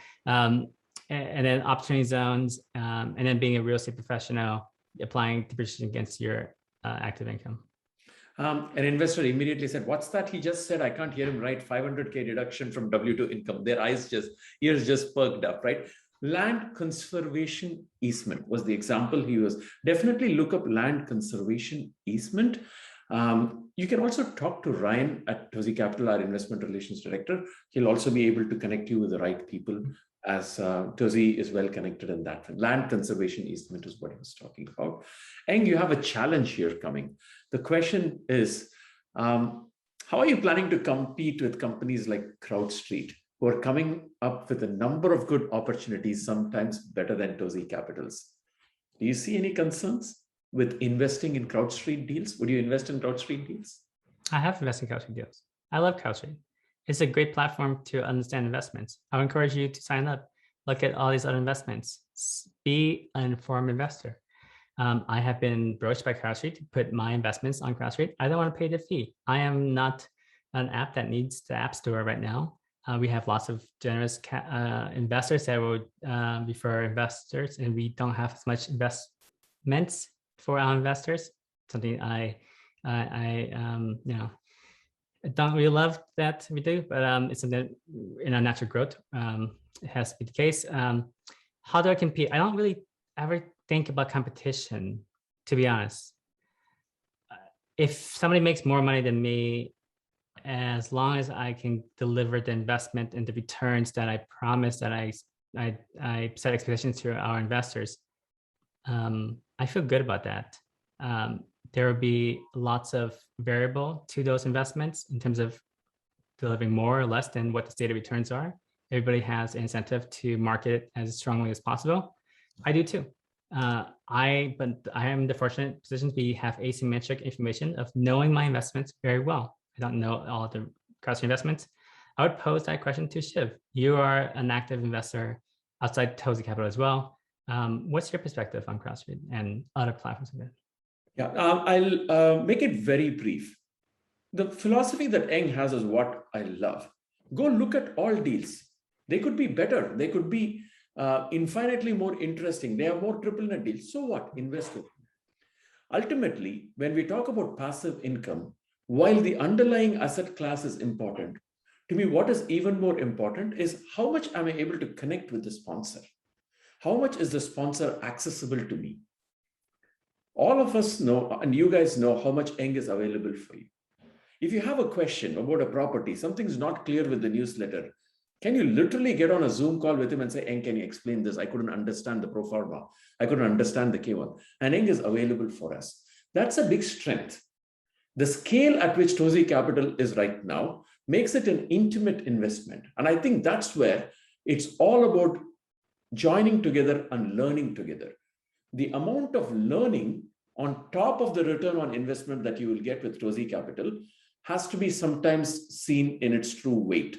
And then opportunity zones, and then being a real estate professional, applying depreciation against your active income. An investor immediately said, what's that he just said? I can't hear him right. 500K deduction from W-2 income. Their ears just perked up, right? Land conservation easement was the example he was. Definitely look up land conservation easement. You can also talk to Ryan at Toasty Capital, our investment relations director. He'll also be able to connect you with the right people, as Toasty is well connected in that. Land conservation easement is what he was talking about. And you have a challenge here coming. The question is, how are you planning to compete with companies like CrowdStreet, who are coming up with a number of good opportunities, sometimes better than Toasty Capital's? Do you see any concerns with investing in CrowdStreet deals? Would you invest in CrowdStreet deals? I have invested in CrowdStreet deals. I love CrowdStreet. It's a great platform to understand investments. I would encourage you to sign up, look at all these other investments, be an informed investor. I have been broached by CrowdStreet to put my investments on CrowdStreet. I don't want to pay the fee. I am not an app that needs the App Store right now. We have lots of generous investors that will refer investors, and we don't have as much investments for our investors. Something I don't really love that we do, but it's something in our natural growth. It has to be the case. How do I compete? I don't really ever think about competition, to be honest. If somebody makes more money than me, as long as I can deliver the investment and the returns that I promise, that I set expectations to our investors, I feel good about that. There will be lots of variable to those investments in terms of delivering more or less than what the stated returns are. Everybody has an incentive to market it as strongly as possible. I do too. But I am in the fortunate position to have asymmetric information of knowing my investments very well. I don't know all the CrowdStreet investments. I would pose that question to Shiv. You are an active investor outside Toasty Capital as well. What's your perspective on CrowdStreet and other platforms? Yeah, I'll make it very brief. The philosophy that Eng has is what I love. Go look at all deals. They could be better. They could be infinitely more interesting. They have more triple net deals. So what? Invest it. Ultimately, when we talk about passive income, while the underlying asset class is important, to me, what is even more important is how much am I able to connect with the sponsor? How much is the sponsor accessible to me? All of us know, and you guys know, how much Eng is available for you. If you have a question about a property, something's not clear with the newsletter, can you literally get on a Zoom call with him and say, Eng, can you explain this? I couldn't understand the pro forma. I couldn't understand the K1. And Eng is available for us. That's a big strength. The scale at which Toasty Capital is right now makes it an intimate investment. And I think that's where it's all about joining together and learning together. The amount of learning on top of the return on investment that you will get with Toasty Capital has to be sometimes seen in its true weight,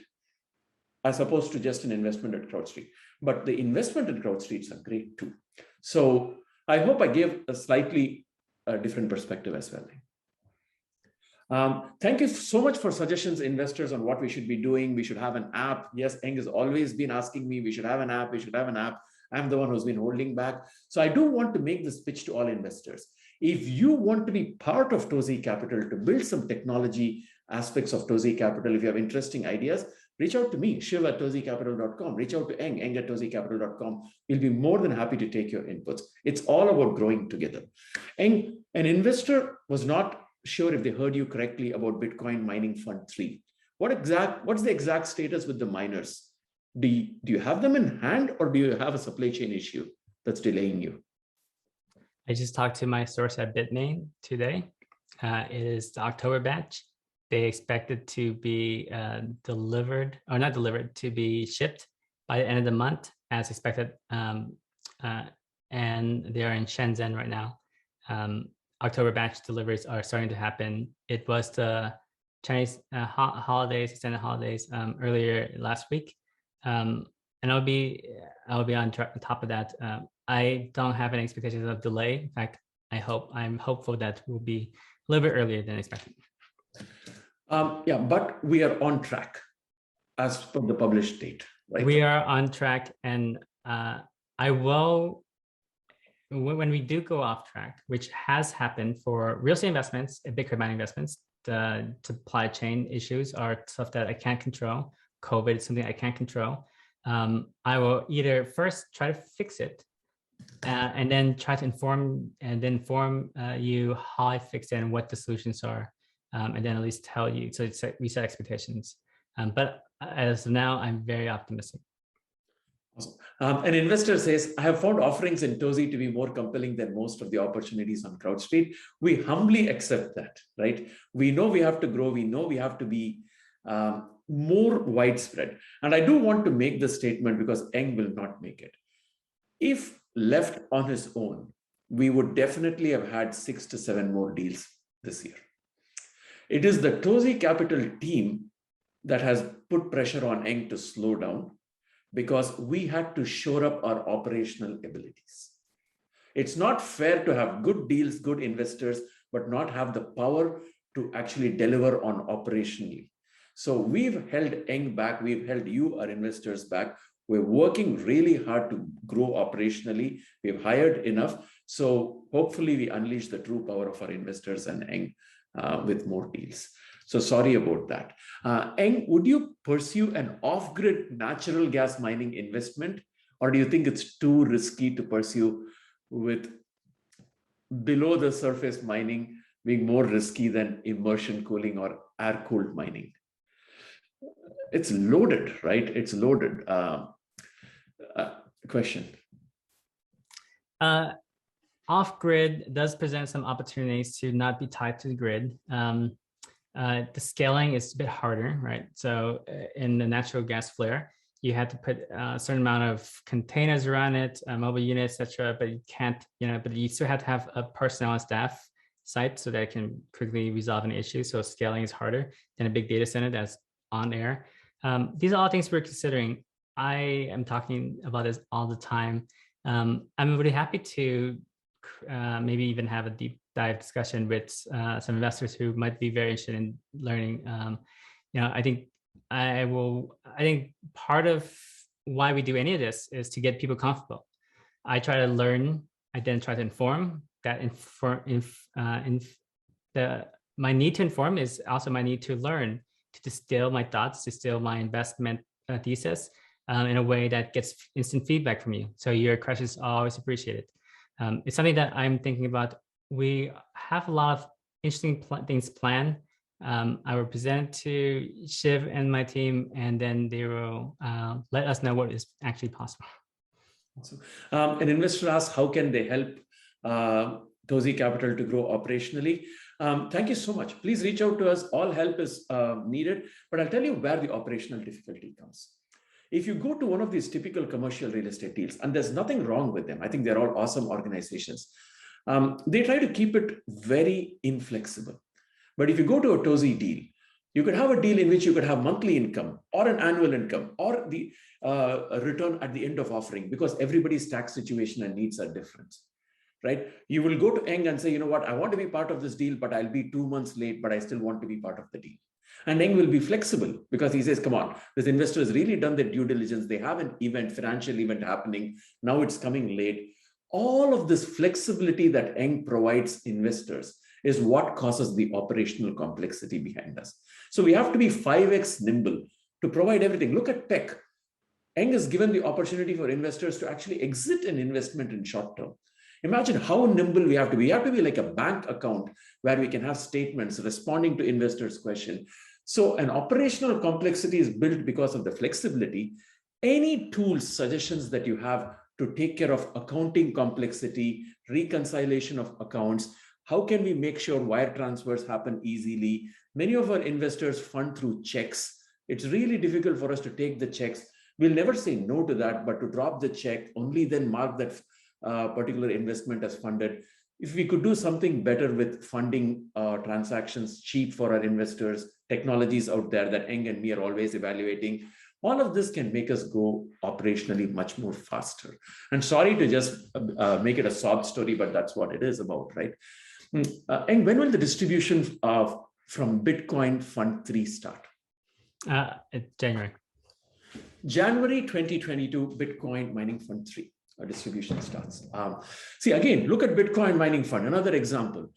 as opposed to just an investment at CrowdStreet. But the investment in CrowdStreet are great too. So I hope I gave a slightly different perspective as well. Thank you so much for suggestions, investors, on what we should be doing. We should have an app. Yes, Eng has always been asking me, we should have an app, we should have an app. I'm the one who's been holding back. So I do want to make this pitch to all investors. If you want to be part of Toasty Capital to build some technology aspects of Toasty Capital, if you have interesting ideas, reach out to me, shiv@toastycapital.com. Reach out to Eng at toastycapital.com. We'll be more than happy to take your inputs. It's all about growing together. Eng, an investor was not sure if they heard you correctly about Bitcoin Mining Fund 3. What's the exact status with the miners? Do you have them in hand, or do you have a supply chain issue that's delaying you? I just talked to my source at Bitmain today. It is the October batch. They expect it to be delivered, or not delivered, to be shipped by the end of the month as expected. And they are in Shenzhen right now. October batch deliveries are starting to happen. It was the Chinese holidays, extended holidays earlier last week. And I'll be on top of that. I don't have any expectations of delay. In fact, I'm hopeful that we'll be a little bit earlier than expected. Yeah, but we are on track as per the published date, right? We are on track, and I will, when we do go off track, which has happened for real estate investments and Bitcoin mining investments, the supply chain issues are stuff that I can't control. COVID is something I can't control. I will either first try to fix it and then try to inform you how I fix it and what the solutions are. And then at least tell you, so it's we set expectations. But as of now, I'm very optimistic. Awesome. An investor says, I have found offerings in Toasty to be more compelling than most of the opportunities on CrowdStreet. We humbly accept that, right? We know we have to grow. We know we have to be more widespread. And I do want to make this statement because Eng will not make it. If left on his own, we would definitely have had 6 to 7 more deals this year. It is the Toasty Capital team that has put pressure on Eng to slow down, because we had to shore up our operational abilities. It's not fair to have good deals, good investors, but not have the power to actually deliver on operationally. So we've held Eng back. We've held you, our investors, back. We're working really hard to grow operationally. We've hired enough. So hopefully we unleash the true power of our investors and Eng with more deals. So sorry about that. Eng, would you pursue an off-grid natural gas mining investment, or do you think it's too risky to pursue, with below the surface mining being more risky than immersion cooling or air-cooled mining? It's loaded, right? It's loaded. Question. Off-grid does present some opportunities to not be tied to the grid. The scaling is a bit harder, right? So in the natural gas flare, you have to put a certain amount of containers around it, mobile units, etc. But you can't, but you still have to have a personnel and staff site so that it can quickly resolve an issue. So scaling is harder than a big data center that's on air. These are all things we're considering. I am talking about this all the time. I'm really happy to maybe even have a deep dive discussion with some investors who might be very interested in learning. I think part of why we do any of this is to get people comfortable. I try to learn, I then try to inform. My need to inform is also my need to learn, to distill my thoughts, distill my investment thesis in a way that gets instant feedback from you. So your questions are always appreciated. It's something that I'm thinking about. We have a lot of interesting things planned. I will present to Shiv and my team, and then they will let us know what is actually possible. Awesome. An investor asks, how can they help Toasty Capital to grow operationally? Thank you so much. Please reach out to us. All help is needed, but I'll tell you where the operational difficulty comes. If you go to one of these typical commercial real estate deals, and there's nothing wrong with them, I think they're all awesome organizations. They try to keep it very inflexible. But if you go to a Toasty deal, you could have a deal in which you could have monthly income or an annual income or the return at the end of offering, because everybody's tax situation and needs are different, right? You will go to Eng and say, you know what, I want to be part of this deal, but I'll be 2 months late, but I still want to be part of the deal. And Eng will be flexible because he says, come on, this investor has really done their due diligence. They have an event, financial event happening. Now it's coming late. All of this flexibility that Eng provides investors is what causes the operational complexity behind us. So we have to be 5x nimble to provide everything. Look at tech. Eng has given the opportunity for investors to actually exit an investment in short term. Imagine how nimble we have to be. We have to be like a bank account where we can have statements responding to investors' questions. So an operational complexity is built because of the flexibility. Any tools, suggestions that you have to take care of accounting complexity, reconciliation of accounts, how can we make sure wire transfers happen easily? Many of our investors fund through checks. It's really difficult for us to take the checks. We'll never say no to that, but to drop the check, only then mark that particular investment as funded. If we could do something better with funding transactions cheap for our investors, technologies out there that Eng and me are always evaluating, all of this can make us go operationally much more faster. And sorry to just make it a sob story, but that's what it is about, right? Eng, when will the distribution from Bitcoin Fund 3 start? It's January. January 2022, Bitcoin Mining Fund 3. Our distribution starts. See, again, look at Bitcoin Mining Fund, another example.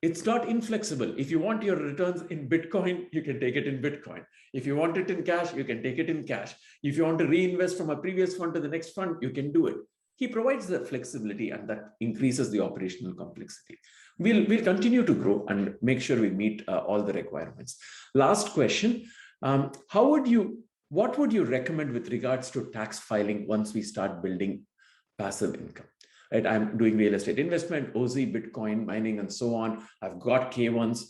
It's not inflexible. If you want your returns in Bitcoin, you can take it in Bitcoin. If you want it in cash, you can take it in cash. If you want to reinvest from a previous fund to the next fund, you can do it. He provides the flexibility, and that increases the operational complexity. We'll continue to grow and make sure we meet all the requirements. Last question. What would you recommend with regards to tax filing once we start building passive income? Right? I'm doing real estate investment, OZ, Bitcoin mining, and so on. I've got K1s.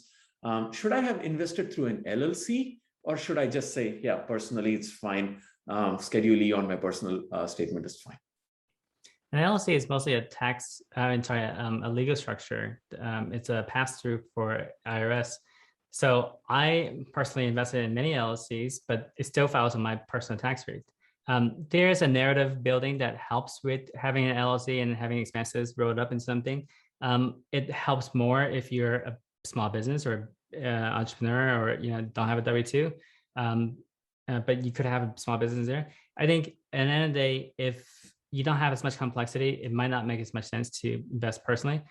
Should I have invested through an LLC, or should I just say, yeah, personally, it's fine. Schedule E on my personal statement is fine. An LLC is mostly a legal structure. It's a pass-through for IRS. So I personally invested in many LLCs, but it still files on my personal tax rate. There's a narrative building that helps with having an LLC and having expenses rolled up in something. It helps more if you're a small business or entrepreneur, or don't have a W-2. But you could have a small business there. I think at the end of the day, if you don't have as much complexity, it might not make as much sense to invest personally.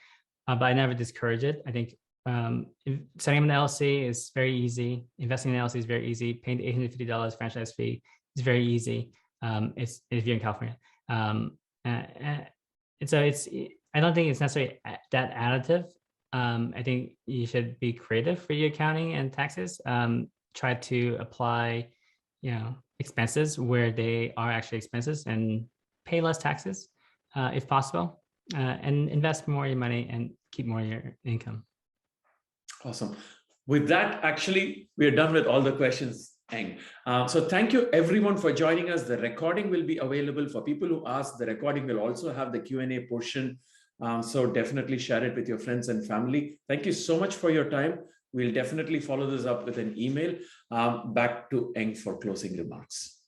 But I never discourage it. I think setting up an LLC is very easy. Investing in an LLC is very easy. Paying the $850 franchise fee is very easy. It's if you're in California. And so I don't think it's necessarily that additive. I think you should be creative for your accounting and taxes. Try to apply, expenses where they are actually expenses, and pay less taxes if possible, and invest more of your money and keep more of your income. Awesome. With that, actually, we're done with all the questions, Eng. So thank you everyone for joining us. The recording will be available for people who ask. The recording will also have the Q&A portion. So definitely share it with your friends and family. Thank you so much for your time. We'll definitely follow this up with an email. Back to Eng for closing remarks.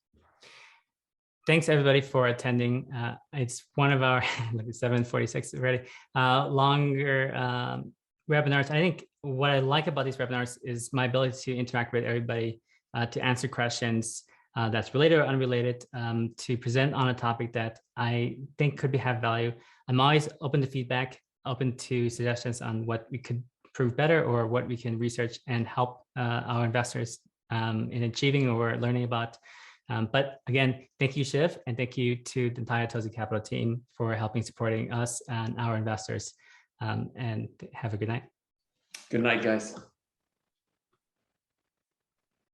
Thanks everybody for attending. It's one of our 7:46 already, longer webinars. I think what I like about these webinars is my ability to interact with everybody, to answer questions that's related or unrelated, to present on a topic that I think could have value. I'm always open to feedback, open to suggestions on what we could prove better or what we can research and help our investors in achieving or learning about. But again, thank you, Shiv, and thank you to the entire Toasty Capital team for supporting us and our investors. And have a good night. Good night, guys.